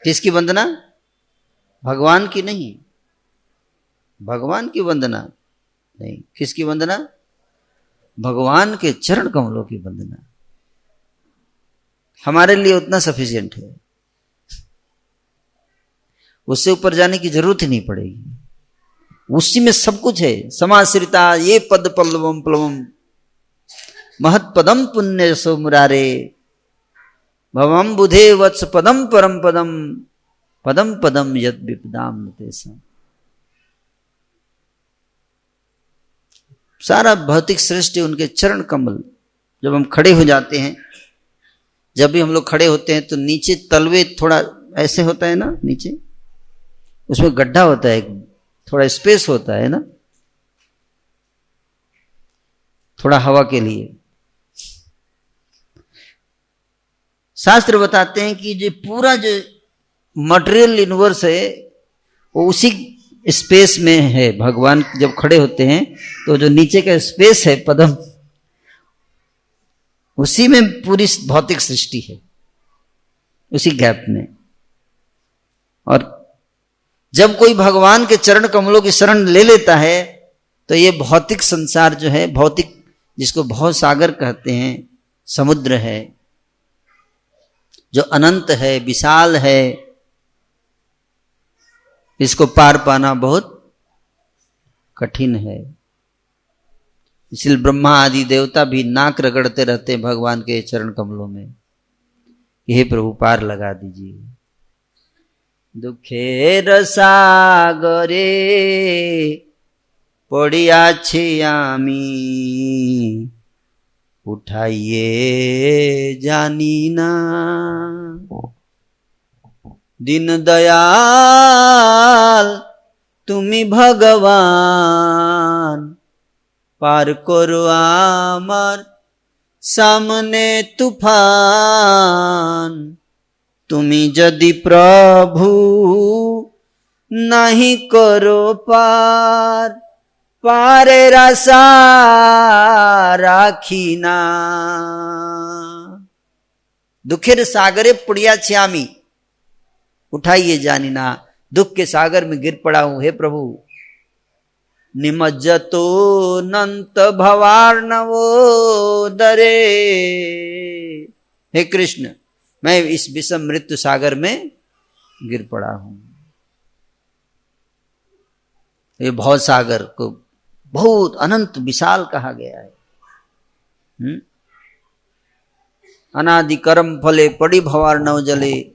[SPEAKER 1] किसकी वंदना? भगवान की नहीं, भगवान की वंदना नहीं, किसकी वंदना? भगवान के चरण कमलों की वंदना। हमारे लिए उतना सफिशिएंट है, उससे ऊपर जाने की जरूरत ही नहीं पड़ेगी, उसी में सब कुछ है। समाश्रिता ये पद पल्लवम प्लवम महत पदम पुण्य सो मुरारे, भवम बुधे वत्स पदम परम पदम, पदम पदम यद विपदाम तेषाम। सारा भौतिक सृष्टि उनके चरण कमल। जब हम खड़े हो जाते हैं, जब भी हम लोग खड़े होते हैं तो नीचे तलवे थोड़ा ऐसे होता है ना, नीचे उसमें गड्ढा होता है, थोड़ा स्पेस होता है ना, थोड़ा हवा के लिए। शास्त्र बताते हैं कि जो पूरा जो मटेरियल यूनिवर्स है वो उसी स्पेस में है। भगवान जब खड़े होते हैं तो जो नीचे का स्पेस है पदम, उसी में पूरी भौतिक सृष्टि है, उसी गैप में। और जब कोई भगवान के चरण कमलों की शरण ले लेता है तो ये भौतिक संसार जो है, भौतिक जिसको भव सागर कहते हैं, समुद्र है जो अनंत है, विशाल है, इसको पार पाना बहुत कठिन है। इसलिए ब्रह्मा आदि देवता भी नाक रगड़ते रहते हैं भगवान के चरण कमलों में, हे प्रभु पार लगा दीजिए। दुखेर सागरे पड़ियाछि आमी, उठाइए जानी ना। दीन दयाल তুমি ভগবান, পার করো আমার সামনে তুফান। তুমি যদি প্রভু নাহি করো পার, পারের আশা রাখি না। दुखेर सागरे पड़ियाছি আমি, उठाइए जानी ना। दुख के सागर में गिर पड़ा हूं, हे प्रभु। निमज्जतो नंत भवार्णवो दरे, हे कृष्ण मैं इस विषम मृत्यु सागर में गिर पड़ा हूं। ये भव सागर को बहुत अनंत विशाल कहा गया है। अनादि कर्म फले पड़ी भवार्णव जले,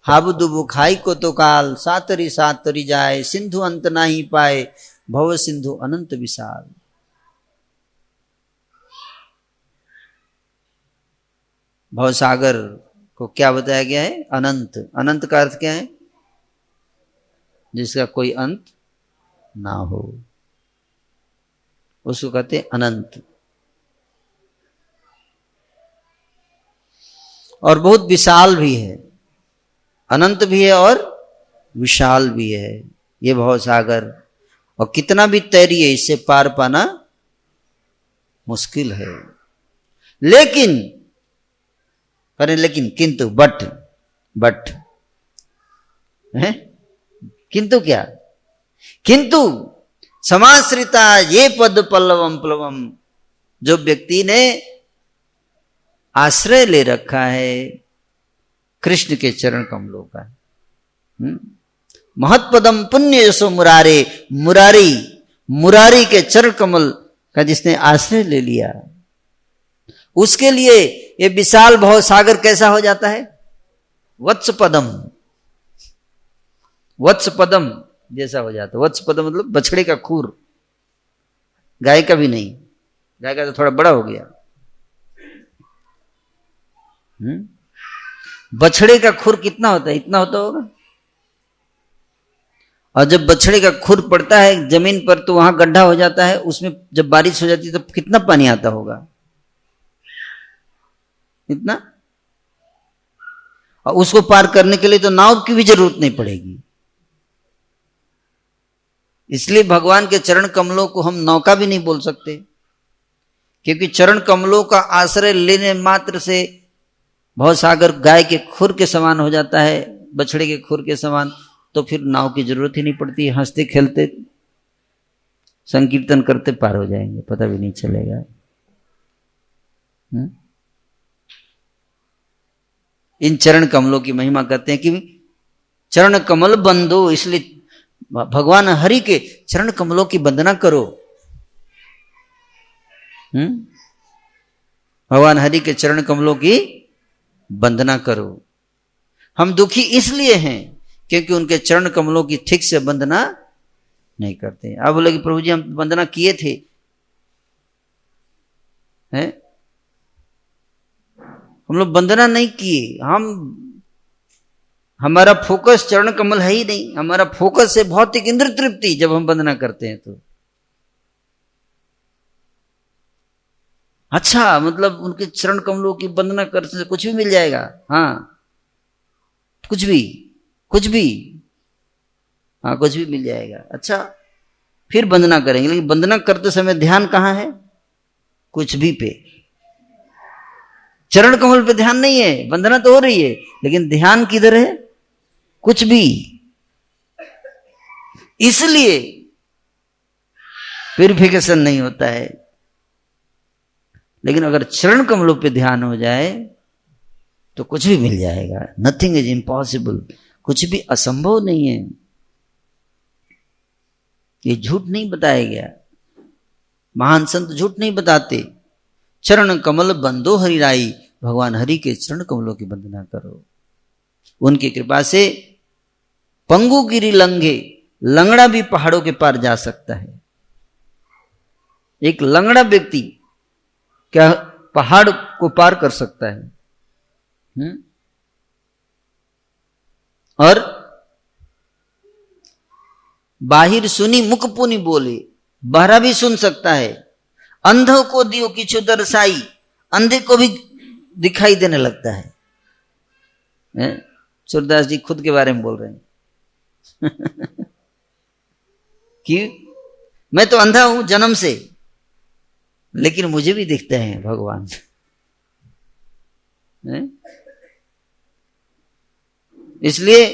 [SPEAKER 1] हाबुदुबु खाई को तो काल, सातरी सातरी जाए, सिंधु अंत नहीं पाए, भव सिंधु अनंत विशाल। भव सागर को क्या बताया गया है? अनंत। अनंत का अर्थ क्या है? जिसका कोई अंत ना हो, उसको कहते अनंत। और बहुत विशाल भी है, अनंत भी है और विशाल भी है ये भव सागर। और कितना भी तैरिए इससे पार पाना मुश्किल है। लेकिन करें, लेकिन किंतु बट है, किंतु क्या? किंतु समाश्रिता ये पद पल्लवम प्लवम, जो व्यक्ति ने आश्रय ले रखा है कृष्ण के चरण कमलों का, महत्पदम पुण्य यशो मुरारे, मुरारी मुरारी के चरण कमल का जिसने आश्रय ले लिया, उसके लिए ये विशाल भव सागर कैसा हो जाता है? वत्स पदम, वत्स पदम जैसा हो जाता है। वत्स पदम मतलब बछड़े का खूर, गाय का भी नहीं, गाय का तो थोड़ा बड़ा हो गया। बछड़े का खुर कितना होता है? इतना होता होगा। और जब बछड़े का खुर पड़ता है जमीन पर तो वहां गड्ढा हो जाता है, उसमें जब बारिश हो जाती है तो कितना पानी आता होगा? इतना। और उसको पार करने के लिए तो नाव की भी जरूरत नहीं पड़ेगी। इसलिए भगवान के चरण कमलों को हम नौका भी नहीं बोल सकते, क्योंकि चरण कमलों का आश्रय लेने मात्र से भवसागर गाय के खुर के समान हो जाता है, बछड़े के खुर के समान। तो फिर नाव की जरूरत ही नहीं पड़ती, हंसते खेलते संकीर्तन करते पार हो जाएंगे, पता भी नहीं चलेगा। इन चरण कमलों की महिमा कहते हैं कि चरण कमल बंदो, इसलिए भगवान हरि के चरण कमलों की वंदना करो। भगवान हरि के चरण कमलों की वंदना करो। हम दुखी इसलिए हैं क्योंकि उनके चरण कमलों की ठीक से वंदना नहीं करते। आप बोले कि प्रभु जी हम वंदना किए थे, हैं? हम लोग वंदना नहीं किए, हमारा फोकस चरण कमल है ही नहीं। हमारा फोकस है भौतिक इंद्र तृप्ति जब हम वंदना करते हैं तो। अच्छा, मतलब उनके चरण कमलों की वंदना करने से कुछ भी मिल जाएगा? हाँ, कुछ भी, हाँ कुछ भी मिल जाएगा। अच्छा, फिर वंदना करेंगे, लेकिन वंदना करते समय ध्यान कहाँ है? कुछ भी पे। चरण कमल पे ध्यान नहीं है, वंदना तो हो रही है लेकिन ध्यान किधर है? कुछ भी। इसलिए प्यूरिफिकेशन नहीं होता है। लेकिन अगर चरण कमलों पे ध्यान हो जाए तो कुछ भी मिल जाएगा। नथिंग इज इम्पॉसिबल, कुछ भी असंभव नहीं है। ये झूठ नहीं बताया गया, महान संत झूठ नहीं बताते। चरण कमल बंदो हरिराई, भगवान हरि के चरण कमलों की वंदना करो। उनकी कृपा से पंगु गिरी लंघे, लंगड़ा भी पहाड़ों के पार जा सकता है। एक लंगड़ा व्यक्ति क्या पहाड़ को पार कर सकता है। और बाहिर सुनी मुख पुनि बोले, बहरा भी सुन सकता है। अंधों को दियो किछु दर्शाई, अंधे को भी दिखाई देने लगता है। सूरदास जी खुद के बारे में बोल रहे हैं कि मैं तो अंधा हूं जन्म से, लेकिन मुझे भी दिखते हैं भगवान। इसलिए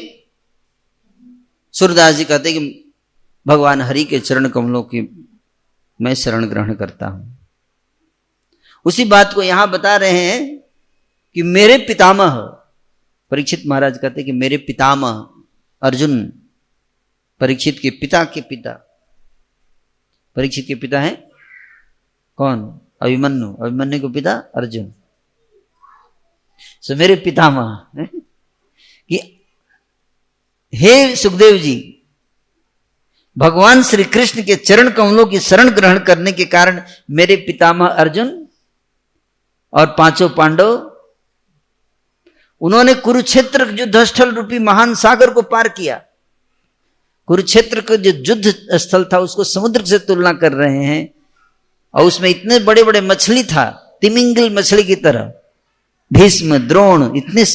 [SPEAKER 1] सूरदास जी कहते हैं कि भगवान हरि के चरण कमलों की मैं शरण ग्रहण करता हूं। उसी बात को यहां बता रहे हैं कि मेरे पितामह, परीक्षित महाराज कहते हैं कि मेरे पितामह अर्जुन, परीक्षित के पिता के पिता, परीक्षित के पिता हैं कौन? अभिमन्यु, अभिमन्यु के पिता अर्जुन। सो मेरे पितामह कि हे सुखदेव जी, भगवान श्री कृष्ण के चरण कमलों की शरण ग्रहण करने के कारण मेरे पितामह अर्जुन और पांचों पांडव, उन्होंने कुरुक्षेत्र युद्धस्थल रूपी महान सागर को पार किया। कुरुक्षेत्र का जो युद्ध स्थल था उसको समुद्र से तुलना कर रहे हैं, और उसमें इतने बड़े बड़े मछली था, तिमिंगल मछली की तरह। भीष्म, द्रोण इतने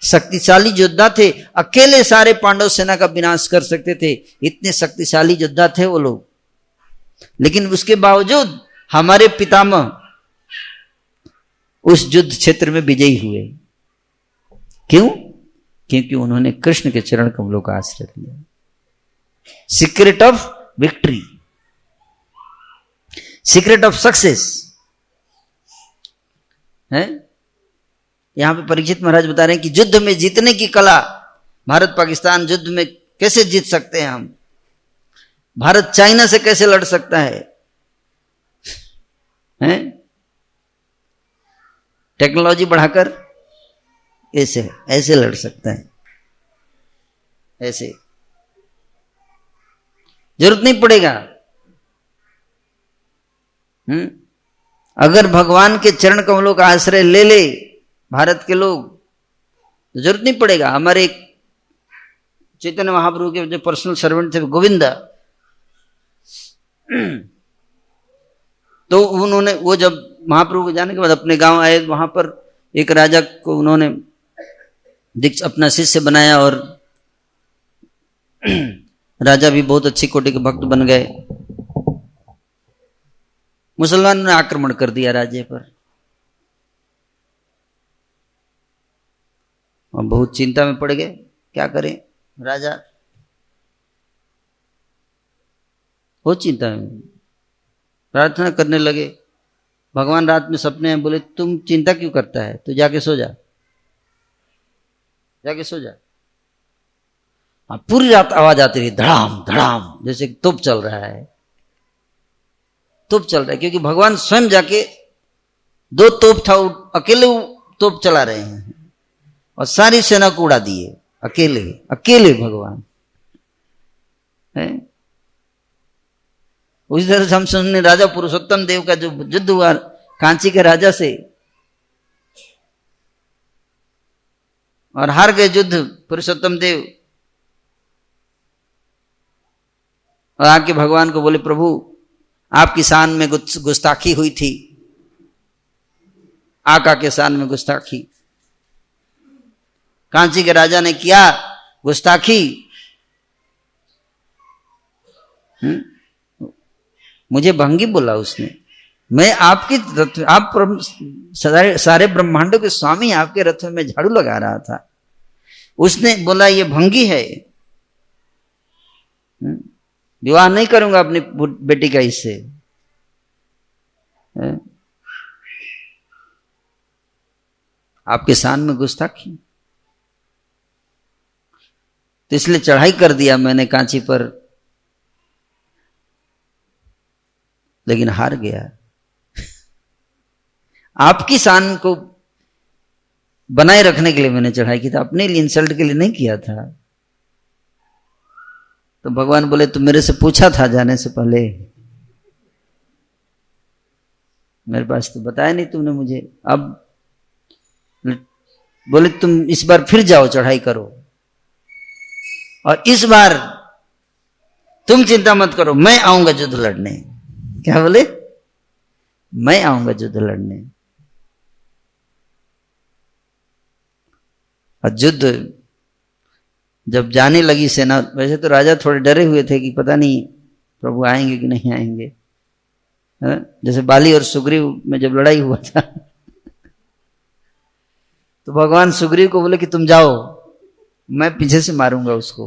[SPEAKER 1] शक्तिशाली योद्धा थे, अकेले सारे पांडव सेना का विनाश कर सकते थे, इतने शक्तिशाली योद्धा थे वो लोग। लेकिन उसके बावजूद हमारे पितामह उस युद्ध क्षेत्र में विजयी हुए। क्यों? क्योंकि उन्होंने कृष्ण के चरण कमलों का आश्रय लिया। Secret of victory, secret of success है। यहां पे परीक्षित महाराज बता रहे हैं कि युद्ध में जीतने की कला, भारत पाकिस्तान युद्ध में कैसे जीत सकते हैं हम, भारत चाइना से कैसे लड़ सकता है? टेक्नोलॉजी बढ़ाकर ऐसे ऐसे लड़ सकता है, ऐसे जरूरत नहीं पड़ेगा। अगर भगवान के चरण कमलों का आश्रय ले ले भारत के लोग, तो जरूरत नहीं पड़ेगा। हमारे एक चैतन्य महाप्रभु के जो पर्सनल सर्वेंट थे गोविंदा, तो उन्होंने, वो जब महाप्रभु के जाने के बाद अपने गांव आए, वहां पर एक राजा को उन्होंने अपना शिष्य बनाया, और राजा भी बहुत अच्छी कोटि के भक्त बन गए। मुसलमानों ने आक्रमण कर दिया राज्य पर, और बहुत चिंता में पड़ गए, क्या करें राजा, बहुत चिंता में, प्रार्थना करने लगे। भगवान रात में सपने में बोले, तुम चिंता क्यों करता है, तू जाके सो जा, जाके सो जा। पूरी रात आवाज आती रही, धड़ाम धड़ाम, जैसे तोप चल रहा है, तोप चल रहा है। क्योंकि भगवान स्वयं जाके, 2 तोप था, अकेले तोप चला रहे हैं और सारी सेना को उड़ा दिए, अकेले अकेले भगवान है। उसी तरह से हम सुनने राजा पुरुषोत्तम देव का जो युद्ध हुआ कांची के राजा से, और हार गए युद्ध पुरुषोत्तम देव, और आके भगवान को बोले, प्रभु आपकी शान में गुस्ताखी हुई थी, आका के शान में गुस्ताखी, कांची के राजा ने किया गुस्ताखी, मुझे भंगी बोला उसने, मैं आपकी आप सारे ब्रह्मांडों के स्वामी, आपके रथ में झाड़ू लगा रहा था, उसने बोला ये भंगी है, विवाह नहीं करूंगा अपनी बेटी का इससे। आपके शान में गुस्ताखी, तो इसलिए चढ़ाई कर दिया मैंने कांची पर, लेकिन हार गया। आपकी शान को बनाए रखने के लिए मैंने चढ़ाई की था, अपने लिए इंसल्ट के लिए नहीं किया था। तो भगवान बोले, तू मेरे से पूछा था जाने से पहले, मेरे पास तो बताया नहीं तुमने मुझे। अब बोले तुम इस बार फिर जाओ, चढ़ाई करो, और इस बार तुम चिंता मत करो, मैं आऊंगा युद्ध लड़ने। क्या बोले? मैं आऊंगा युद्ध लड़ने। और युद्ध जब जाने लगी सेना, वैसे तो राजा थोड़े डरे हुए थे कि पता नहीं प्रभु आएंगे कि नहीं आएंगे, है? जैसे बाली और सुग्रीव में जब लड़ाई हुआ था तो भगवान सुग्रीव को बोले कि तुम जाओ, मैं पीछे से मारूंगा उसको।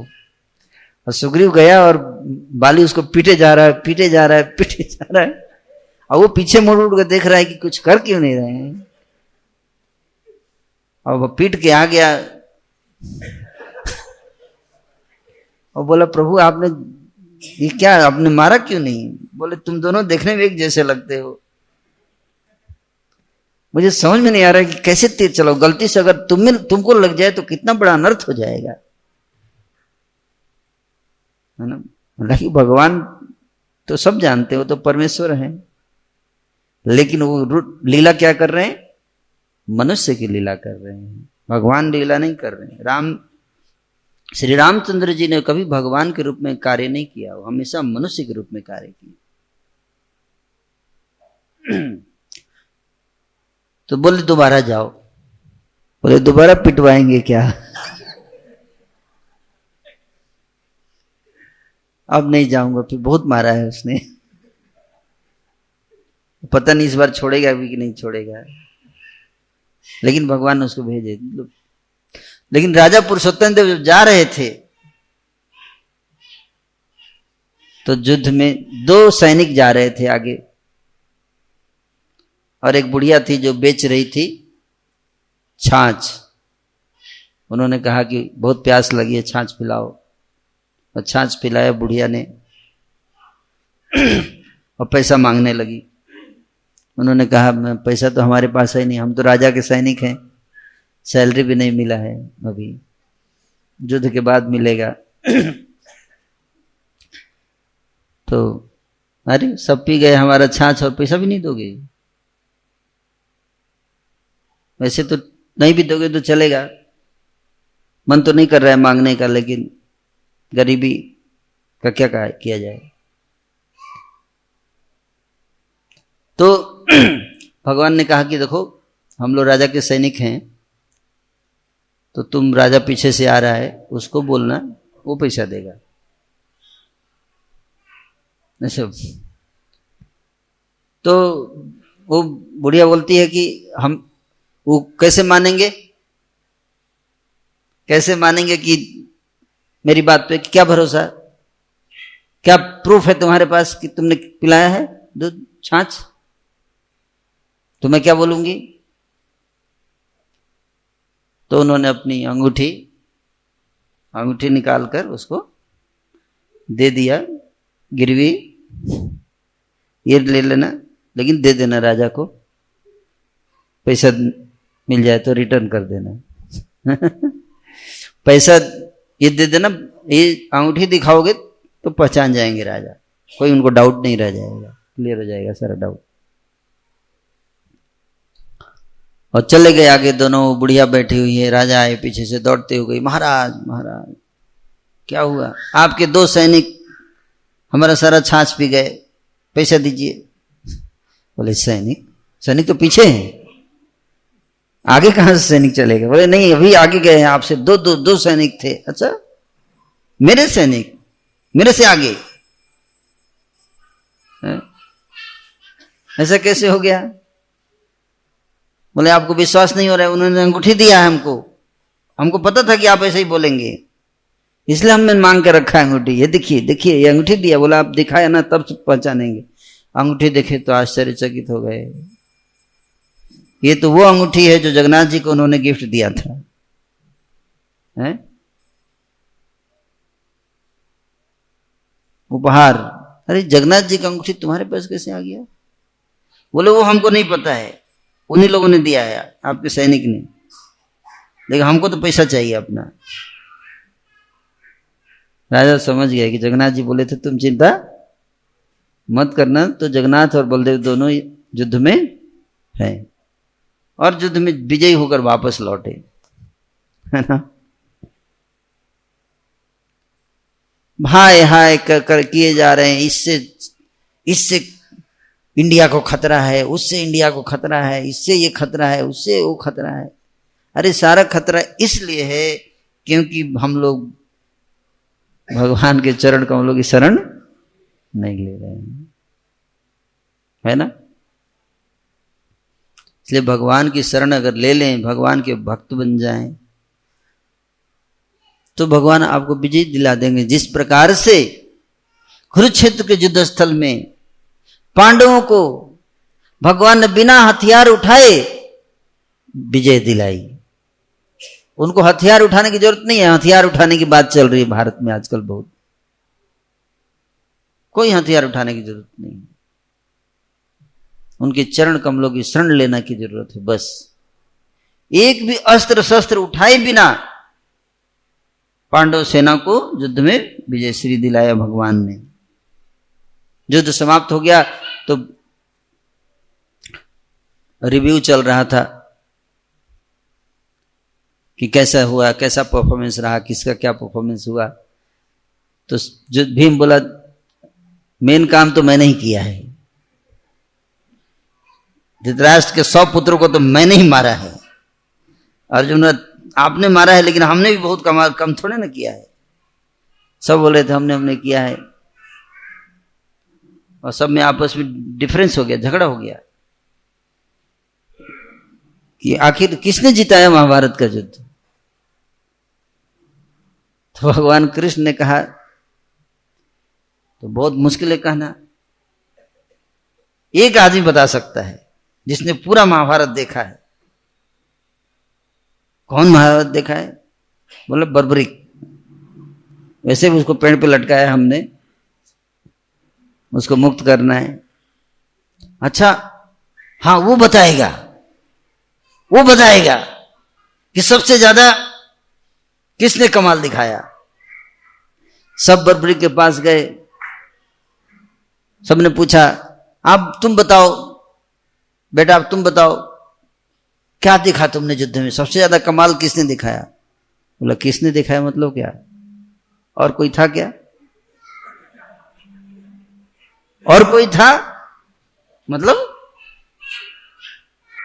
[SPEAKER 1] और सुग्रीव गया और बाली उसको पीटे जा रहा है, पीटे जा रहा है, पीटे जा रहा है, और वो पीछे मुड़ उड़ कर देख रहा है कि कुछ कर क्यों नहीं रहे हैं। और वो पीट के आ गया और बोला प्रभु आपने ये क्या, आपने मारा क्यों नहीं? बोले तुम दोनों देखने में एक जैसे लगते हो, मुझे समझ में नहीं आ रहा है कि कैसे तीर चलाओ, गलती से अगर तुमको लग जाए तो कितना बड़ा अनर्थ हो जाएगा, है ना। हालांकि भगवान तो सब जानते हो, तो परमेश्वर है, लेकिन वो लीला क्या कर रहे हैं? मनुष्य की लीला कर रहे हैं, भगवान लीला नहीं कर रहे हैं। श्री रामचंद्र जी ने कभी भगवान के रूप में कार्य नहीं किया, वो हमेशा मनुष्य के रूप में कार्य किया। तो बोले दोबारा जाओ। बोले दोबारा पिटवाएंगे क्या? अब नहीं जाऊंगा, फिर बहुत मारा है उसने, पता नहीं इस बार छोड़ेगा भी कि नहीं छोड़ेगा, लेकिन भगवान ने उसको भेजे। लेकिन राजा पुरुषोत्तम देव जब जा रहे थे तो युद्ध में 2 सैनिक जा रहे थे आगे, और एक बुढ़िया थी जो बेच रही थी छाछ। उन्होंने कहा कि बहुत प्यास लगी है, छाछ पिलाओ, और छाछ पिलाया बुढ़िया ने, और पैसा मांगने लगी। उन्होंने कहा पैसा तो हमारे पास है नहीं, हम तो राजा के सैनिक हैं, सैलरी भी नहीं मिला है, अभी युद्ध के बाद मिलेगा। तो अरे सब पी गए हमारा छाछ और पैसा भी नहीं दोगे? वैसे तो नहीं भी दोगे तो चलेगा, मन तो नहीं कर रहा है मांगने का, लेकिन गरीबी का क्या किया जाए। तो भगवान ने कहा कि देखो हम लोग राजा के सैनिक हैं, तो तुम राजा पीछे से आ रहा है उसको बोलना, वो पैसा देगा। ऐसे तो वो बुढ़िया बोलती है कि हम वो कैसे मानेंगे, कैसे मानेंगे कि मेरी बात पे क्या भरोसा, क्या प्रूफ है तुम्हारे पास कि तुमने पिलाया है दूध छाछ? तो मैं क्या बोलूंगी? तो उन्होंने अपनी अंगूठी निकालकर उसको दे दिया, गिरवी ये ले लेना, लेकिन दे देना राजा को, पैसा मिल जाए तो रिटर्न कर देना। पैसा ये दे देना, ये अंगूठी दिखाओगे तो पहचान जाएंगे राजा, कोई उनको डाउट नहीं रह जाएगा, क्लियर हो जाएगा सारा डाउट। और चले गए आगे, दोनों बुढ़िया बैठी हुई है, राजा आए पीछे से दौड़ते हुए, महाराज महाराज क्या हुआ? आपके 2 सैनिक हमारा सारा छाछ पी गए, पैसा दीजिए। बोले सैनिक तो पीछे हैं, आगे कहां से सैनिक चलेगा? बोले नहीं अभी आगे गए हैं आपसे, दो सैनिक थे। अच्छा मेरे सैनिक मेरे से आगे? ऐसा कैसे हो गया? बोले आपको विश्वास नहीं हो रहा है, उन्होंने अंगूठी दिया है हमको पता था कि आप ऐसे ही बोलेंगे, इसलिए हमने मांग कर रखा है अंगूठी। ये देखिए ये अंगूठी दिया। बोला आप दिखाया ना तब पहचानेंगे। अंगूठी देखे तो आश्चर्यचकित हो गए, ये तो वो अंगूठी है जो जगन्नाथ जी को उन्होंने गिफ्ट दिया था, है? उपहार। अरे जगन्नाथ जी का अंगूठी तुम्हारे पास कैसे आ गया? बोले वो हमको नहीं पता है, उन्हीं लोगों ने दिया है, आपके सैनिक ने, लेकिन हमको तो पैसा चाहिए अपना। राजा समझ गए कि जगन्नाथ जी बोले थे तुम चिंता मत करना। तो जगन्नाथ और बलदेव दोनों युद्ध में है और युद्ध में विजयी होकर वापस लौटे, है ना। हाय हाय कर किए जा रहे हैं, इससे इंडिया को खतरा है, उससे इंडिया को खतरा है, इससे ये खतरा है, उससे वो खतरा है। अरे सारा खतरा इसलिए है क्योंकि हम लोग भगवान के चरण कमलों की शरण नहीं ले रहे हैं, है ना। इसलिए भगवान की शरण अगर ले लें, भगवान के भक्त बन जाएं, तो भगवान आपको विजय दिला देंगे। जिस प्रकार से कुरुक्षेत्र के युद्ध स्थल में पांडवों को भगवान ने बिना हथियार उठाए विजय दिलाई। उनको हथियार उठाने की जरूरत नहीं है। हथियार उठाने की बात चल रही है भारत में आजकल बहुत, कोई हथियार उठाने की जरूरत नहीं है। उनके चरण कमलों की शरण लेने की जरूरत है बस। एक भी अस्त्र शस्त्र उठाए बिना पांडव सेना को युद्ध में विजय श्री दिलाया भगवान ने। युद्ध समाप्त हो गया तो रिव्यू चल रहा था कि कैसा हुआ, कैसा परफॉर्मेंस रहा, किसका क्या परफॉर्मेंस हुआ। तो जो भीम बोला मेन काम तो मैंने ही किया है, धृतराष्ट्र के 100 पुत्रों को तो मैंने ही मारा है। अर्जुन आपने मारा है लेकिन हमने भी बहुत कम थोड़े ना किया है। सब बोल रहे थे हमने किया है, और सब में आपस में डिफरेंस हो गया, झगड़ा हो गया कि आखिर किसने जिताया महाभारत का युद्ध। तो भगवान कृष्ण ने कहा, तो बहुत मुश्किल है कहना, एक आदमी बता सकता है जिसने पूरा महाभारत देखा है। कौन महाभारत देखा है? बोले बर्बरिक। वैसे भी उसको पेड़ पे लटकाया हमने, उसको मुक्त करना है। अच्छा हाँ, वो बताएगा कि सबसे ज्यादा किसने कमाल दिखाया। सब बर्बरिक के पास गए, सबने पूछा आप तुम बताओ बेटा, अब तुम बताओ क्या दिखा तुमने युद्ध में, सबसे ज्यादा कमाल किसने दिखाया। बोला किसने दिखाया मतलब क्या, और कोई था क्या? और कोई था मतलब?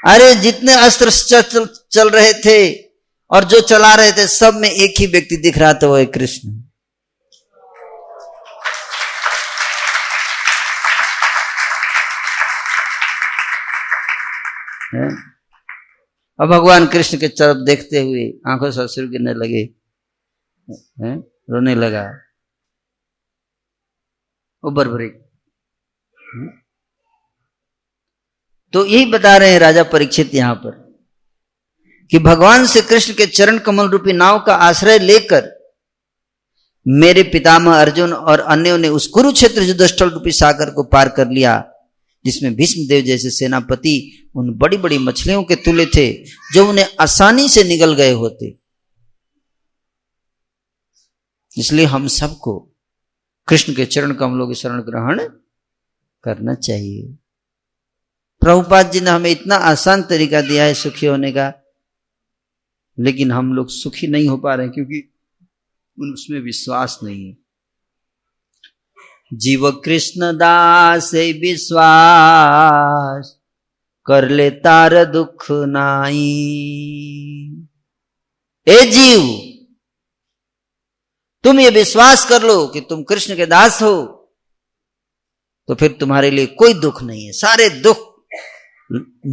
[SPEAKER 1] अरे जितने अस्त्र चल रहे थे और जो चला रहे थे, सब में एक ही व्यक्ति दिख रहा था, वो है कृष्ण। अब भगवान कृष्ण के तरफ देखते हुए आंखों से आंसू गिरने लगे, रोने लगा वो बर्बरिक। तो यही बता रहे हैं राजा परीक्षित यहां पर कि भगवान से कृष्ण के चरण कमल रूपी नाव का आश्रय लेकर मेरे पितामह अर्जुन और अन्यों ने उस कुरुक्षेत्र युद्धस्थल रूपी सागर को पार कर लिया, जिसमें भीष्मदेव जैसे सेनापति उन बड़ी बड़ी मछलियों के तुल्य थे जो उन्हें आसानी से निगल गए होते। इसलिए हम सबको कृष्ण के चरण कमलों की शरण ग्रहण करना चाहिए। प्रभुपाद जी ने हमें इतना आसान तरीका दिया है सुखी होने का, लेकिन हम लोग सुखी नहीं हो पा रहे हैं क्योंकि उसमें विश्वास नहीं है। जीव कृष्ण दास विश्वास कर ले तार दुख नाई। ए जीव, तुम ये विश्वास कर लो कि तुम कृष्ण के दास हो, तो फिर तुम्हारे लिए कोई दुख नहीं है, सारे दुख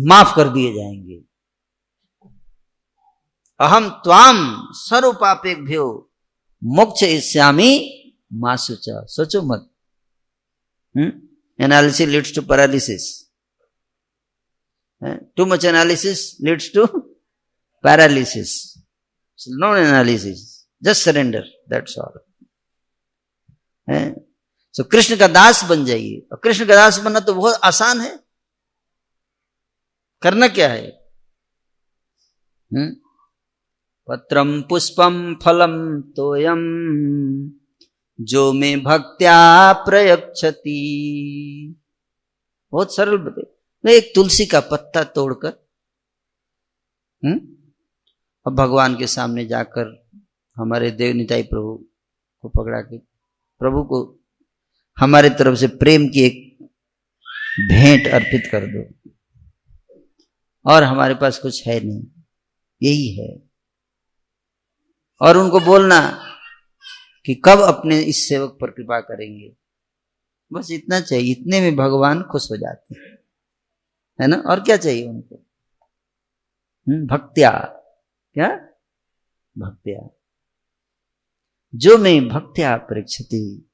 [SPEAKER 1] माफ कर दिए जाएंगे। अहम त्वाम सर्व पापेभ्यो मोक्षयिष्यामि मा शुचा। सोचो मत, analysis leads to paralysis, too much analysis leads to paralysis, no analysis, just surrender, that's all. So Krishna का दास बन जाइए। और कृष्ण का दास बनना तो बहुत आसान है। करना क्या है? पत्रम पुष्पम फलम तोयम जो में भक्त्या प्रयच्छति। बहुत सरल बते, एक तुलसी का पत्ता तोड़कर अब भगवान के सामने जाकर हमारे देवनिताई प्रभु को पकड़ा के प्रभु को हमारे तरफ से प्रेम की एक भेंट अर्पित कर दो, और हमारे पास कुछ है नहीं, यही है। और उनको बोलना कि कब अपने इस सेवक पर कृपा करेंगे, बस इतना चाहिए। इतने में भगवान खुश हो जाते हैं, है ना। और क्या चाहिए उनको? भक्त्या, क्या भक्त्या, जो में भक्त्या परीक्षति।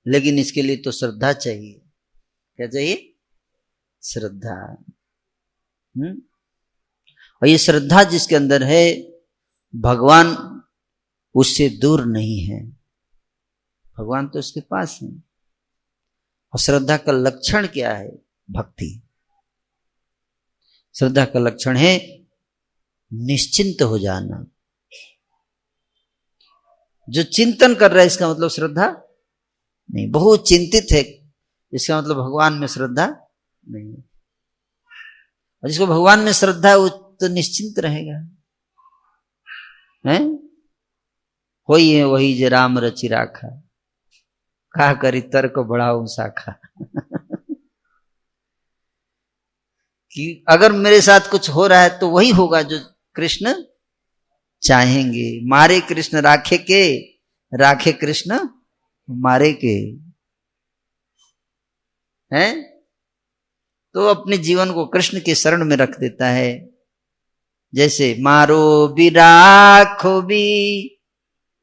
[SPEAKER 1] लेकिन इसके लिए तो श्रद्धा चाहिए। क्या चाहिए? श्रद्धा। और ये श्रद्धा जिसके अंदर है, भगवान उससे दूर नहीं है, भगवान तो उसके पास है। और श्रद्धा का लक्षण क्या है? भक्ति। श्रद्धा का लक्षण है निश्चिंत हो जाना। जो चिंतन कर रहा है इसका मतलब श्रद्धा नहीं, बहुत चिंतित है इसका मतलब भगवान में श्रद्धा नहीं। और जिसको भगवान में श्रद्धा है वो तो निश्चिंत रहेगा, हैं? होई है वही जे राम रचि राखा, कहा करी तर्क बढ़ाऊं शाखा। कि अगर मेरे साथ कुछ हो रहा है तो वही होगा जो कृष्ण चाहेंगे। मारे कृष्ण राखे के, राखे कृष्ण मारे के, हैं? तो अपने जीवन को कृष्ण के शरण में रख देता है। जैसे मारो भी राखो भी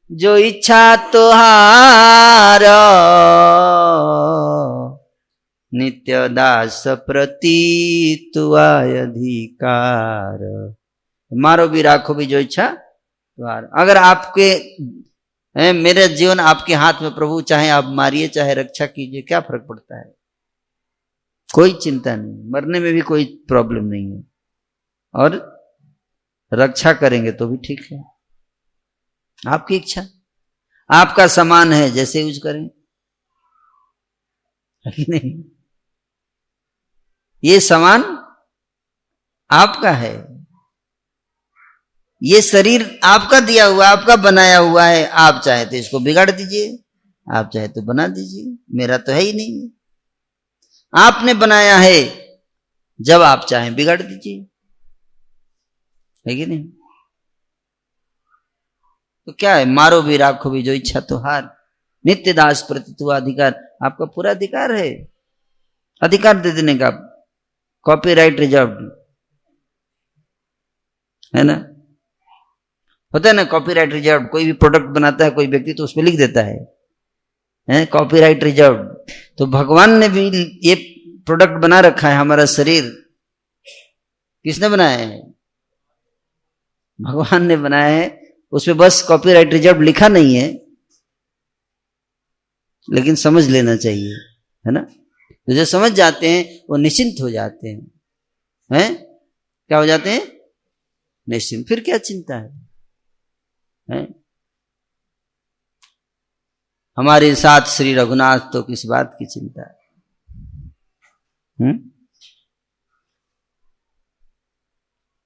[SPEAKER 1] जो इच्छा तुहार, नित्य दास प्रति तुआय अधिकार। मारो भी राखो भी जो इच्छा तुहार। अगर आपके मेरा जीवन आपके हाथ में प्रभु, चाहे आप मारिए चाहे रक्षा कीजिए, क्या फर्क पड़ता है? कोई चिंता नहीं, मरने में भी कोई प्रॉब्लम नहीं है, और रक्षा करेंगे तो भी ठीक है। आपकी इच्छा, आपका सामान है, जैसे यूज करें, नहीं, ये सामान आपका है, ये शरीर आपका दिया हुआ, आपका बनाया हुआ है। आप चाहे तो इसको बिगाड़ दीजिए, आप चाहे तो बना दीजिए, मेरा तो है ही नहीं। आपने बनाया है, जब आप चाहें बिगाड़ दीजिए, है कि नहीं? तो क्या है? मारो भी राखो भी जो इच्छा तुहार, नित्य दास प्रति तुआ अधिकार। आपका पूरा अधिकार है, अधिकार दे देने का, कॉपीराइट रिजर्व्ड, है ना। होता है ना कॉपीराइट रिजर्व। कोई भी प्रोडक्ट बनाता है कोई व्यक्ति तो उसमें लिख देता है कॉपीराइट रिजर्व। तो भगवान ने भी ये प्रोडक्ट बना रखा है, हमारा शरीर किसने बनाया है? भगवान ने बनाया है। उसमें बस कॉपीराइट रिजर्व लिखा नहीं है, लेकिन समझ लेना चाहिए, है ना। तो जो समझ जाते हैं वो निश्चिंत हो जाते हैं, क्या हो जाते हैं? निश्चिंत। फिर क्या चिंता है? हमारे साथ श्री रघुनाथ, तो किस बात की चिंता है?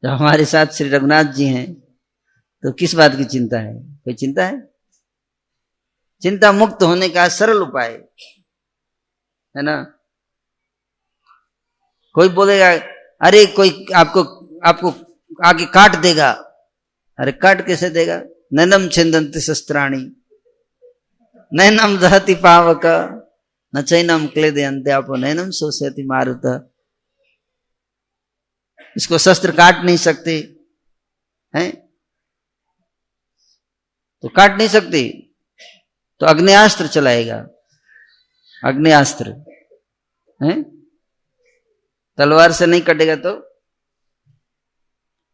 [SPEAKER 1] जब हमारे साथ श्री रघुनाथ जी हैं तो किस बात की चिंता है? कोई चिंता है? चिंता मुक्त होने का सरल उपाय है ना। कोई बोलेगा अरे कोई आपको आगे काट देगा। अरे काट कैसे देगा? नैनम छिंदन्ति शस्त्राणि नैनम दहति पावक न चैनम क्लेदयन्ते आपो नैनम शोषयति मारुत। इसको शस्त्र काट नहीं सकते हैं, तो काट नहीं सकते तो अग्नेयास्त्र चलाएगा। अग्नेयास्त्र है, तलवार से नहीं कटेगा तो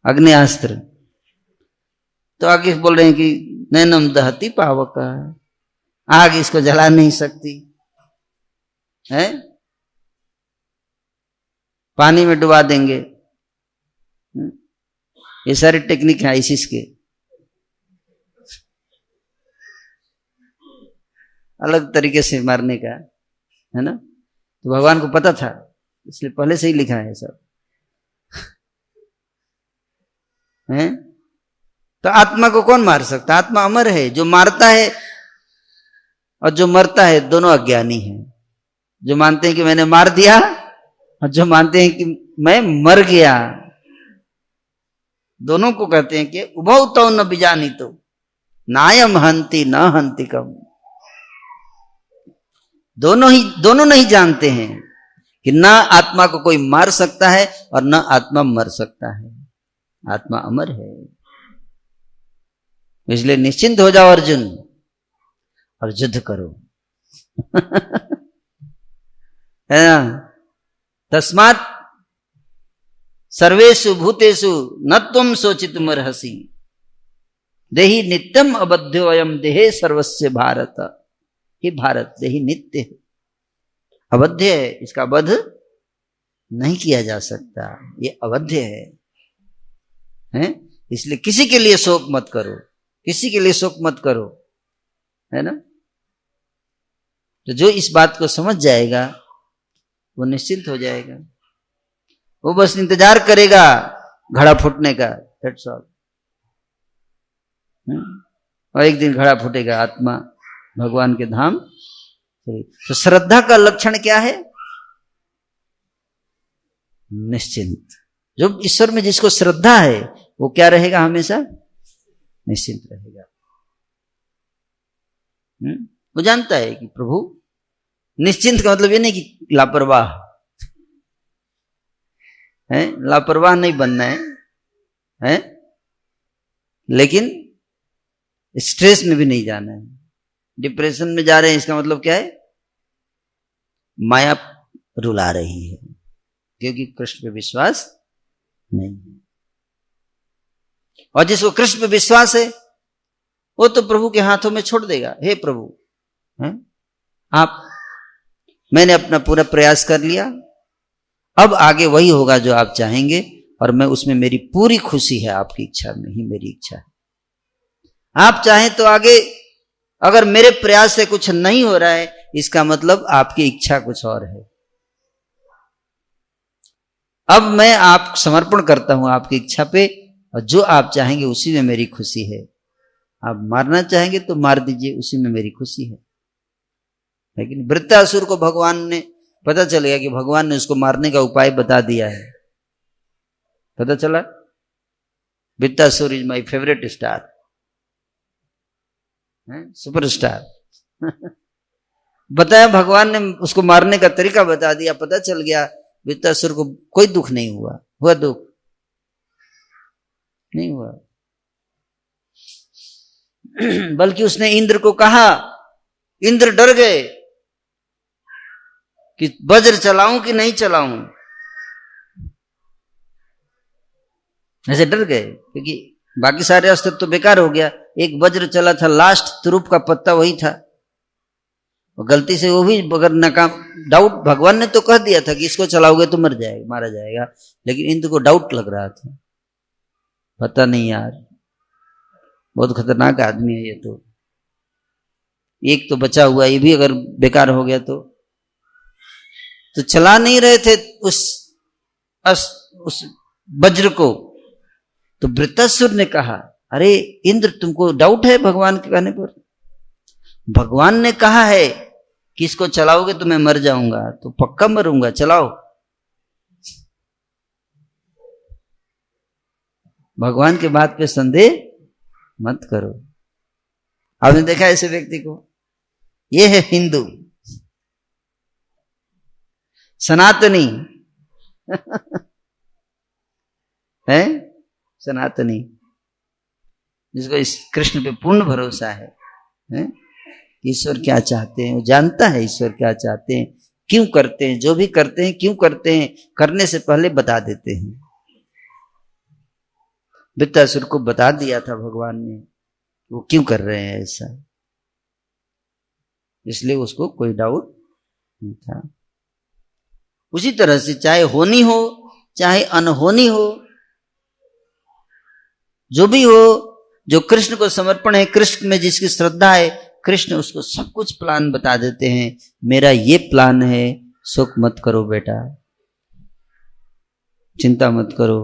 [SPEAKER 1] अग्नेयास्त्र। तो आगे बोल रहे हैं कि नैनम दहति पावक, आग इसको जला नहीं सकती है, पानी में डुबा देंगे। ये सारी टेक्निक है आईसिस के, अलग तरीके से मारने का, है ना। तो भगवान को पता था, इसलिए पहले से ही लिखा है सब है। तो आत्मा को कौन मार सकता? आत्मा अमर है। जो मारता है और जो मरता है दोनों अज्ञानी हैं। जो मानते हैं कि मैंने मार दिया और जो मानते हैं कि मैं मर गया, दोनों को कहते हैं कि उभौ तौ न बीजानीतो नायम हंति न हंति कम। दोनों नहीं जानते हैं कि ना आत्मा को कोई मार सकता है और ना आत्मा मर सकता है। आत्मा अमर है। इसलिए निश्चिंत हो जाओ अर्जुन और युद्ध करो है ना। तस्मात् सर्वेषु भूतेषु न त्वं शोचितुमर्हसि देहि नित्यम अबध्यो अयम देहे सर्वस्य भारत। हे भारत, देहि नित्य है, अबध्य है, इसका वध नहीं किया जा सकता, ये अबध्य है? इसलिए किसी के लिए शोक मत करो, किसी के लिए शोक मत करो, है ना। तो जो इस बात को समझ जाएगा वो निश्चिंत हो जाएगा। वो बस इंतजार करेगा घड़ा फूटने का, दैट्स ऑल। और एक दिन घड़ा फूटेगा, आत्मा भगवान के धाम। तो श्रद्धा का लक्षण क्या है? निश्चिंत। जो ईश्वर में जिसको श्रद्धा है वो क्या रहेगा? हमेशा निश्चिंत रहेगा। वो जानता है कि प्रभु, निश्चिंत का मतलब ये नहीं कि लापरवाह है, लापरवाह नहीं बनना है? लेकिन स्ट्रेस में भी नहीं जाना है। डिप्रेशन में जा रहे हैं, इसका मतलब क्या है? माया रुला रही है, क्योंकि कृष्ण पे विश्वास नहीं है। और जिसको कृष्ण पे विश्वास है वो तो प्रभु के हाथों में छोड़ देगा। हे प्रभु, मैंने अपना पूरा प्रयास कर लिया, अब आगे वही होगा जो आप चाहेंगे, और मैं उसमें मेरी पूरी खुशी है। आपकी इच्छा में ही मेरी इच्छा है। आप चाहें तो आगे, अगर मेरे प्रयास से कुछ नहीं हो रहा है, इसका मतलब आपकी इच्छा कुछ और है। अब मैं आप समर्पण करता हूं आपकी इच्छा पे, और जो आप चाहेंगे उसी में मेरी खुशी है। आप मारना चाहेंगे तो मार दीजिए, उसी में मेरी खुशी है। लेकिन वृत्रासुर को भगवान ने, पता चल गया कि भगवान ने उसको मारने का उपाय बता दिया है। पता चला, Vritrasura is my favourite star, superstar बताया भगवान ने, उसको मारने का तरीका बता दिया। पता चल गया वृत्रासुर को कोई दुख नहीं हुआ। हुआ दुख? नहीं हुआ। बल्कि उसने इंद्र को कहा, इंद्र डर गए कि वज्र चलाऊं कि नहीं चलाऊं। ऐसे डर गए, क्योंकि बाकी सारे अस्त्र तो बेकार हो गया। एक वज्र चला था, लास्ट तुरुप का पत्ता वही था, और गलती से वो भी अगर नाकाम, डाउट, भगवान ने तो कह दिया था कि इसको चलाओगे तो मर जाएगा, मारा जाएगा, लेकिन इंद्र को डाउट लग रहा था। पता नहीं यार, बहुत खतरनाक आदमी है ये तो, एक तो बचा हुआ, ये भी अगर बेकार हो गया तो चला नहीं रहे थे उस वज्र को। तो वृत्रासुर ने कहा, अरे इंद्र, तुमको डाउट है भगवान के कहने पर? भगवान ने कहा है कि इसको चलाओगे तो मैं मर जाऊंगा, तो पक्का मरूंगा, चलाओ। भगवान के बात पे संदेह मत करो। आपने देखा ऐसे व्यक्ति को? ये है हिंदू, सनातनी है, सनातनी, जिसको इस कृष्ण पे पूर्ण भरोसा है? ईश्वर क्या चाहते हैं वो जानता है। ईश्वर क्या चाहते हैं, क्यों करते हैं, जो भी करते हैं क्यों करते हैं, करने से पहले बता देते हैं। वृत्रासुर को बता दिया था भगवान ने वो क्यों कर रहे हैं ऐसा, इसलिए उसको कोई डाउट नहीं था। उसी तरह से चाहे होनी हो चाहे अनहोनी हो, जो भी हो, जो कृष्ण को समर्पण है, कृष्ण में जिसकी श्रद्धा है, कृष्ण उसको सब कुछ प्लान बता देते हैं। मेरा ये प्लान है, शोक मत करो बेटा, चिंता मत करो,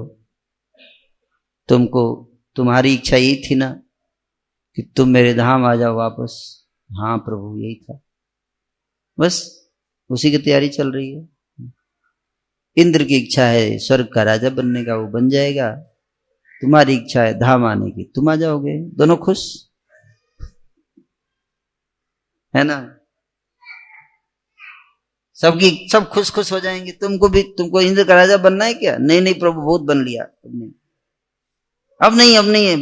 [SPEAKER 1] तुम्हारी इच्छा यही थी ना कि तुम मेरे धाम आ जाओ वापस। हाँ प्रभु यही था, बस उसी की तैयारी चल रही है। इंद्र की इच्छा है स्वर्ग का राजा बनने का, वो बन जाएगा। तुम्हारी इच्छा है धाम आने की, तुम आ जाओगे, दोनों खुश है ना। सब खुश खुश हो जाएंगे। तुमको इंद्र का राजा बनना है क्या? नहीं नहीं प्रभु बहुत बन लिया, अब नहीं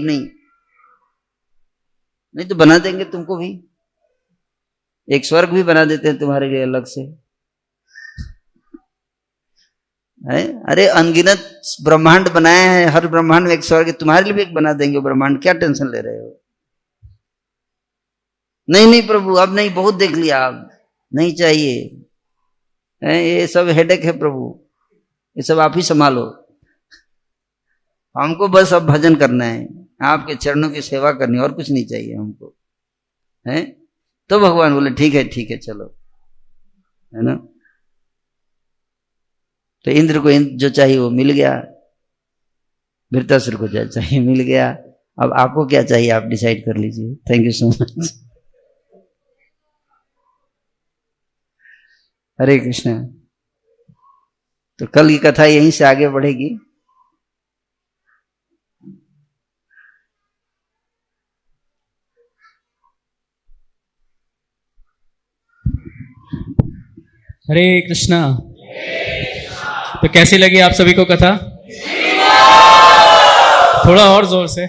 [SPEAKER 1] नहीं तो बना देंगे तुमको भी, एक स्वर्ग भी बना देते हैं तुम्हारे लिए अलग से है। अरे अनगिनत ब्रह्मांड बनाए हैं, हर ब्रह्मांड में एक स्वर्ग, तुम्हारे लिए भी एक बना देंगे ब्रह्मांड, क्या टेंशन ले रहे हो? नहीं प्रभु अब नहीं, बहुत देख लिया, अब नहीं चाहिए है, ये सब हेडेक है प्रभु, ये सब आप ही संभालो, हमको बस अब भजन करना है, आपके चरणों की सेवा करनी, और कुछ नहीं चाहिए हमको है। तो भगवान बोले ठीक है चलो, है ना। तो इंद्र को जो चाहिए वो मिल गया, वृत्तासुर को जो चाहिए मिल गया। अब आपको क्या चाहिए आप डिसाइड कर लीजिए। Thank you so much. Hare Krishna. तो कल की कथा यहीं से आगे बढ़ेगी।
[SPEAKER 2] हरे कृष्णा। तो कैसी लगी आप सभी को कथा? थोड़ा और जोर से।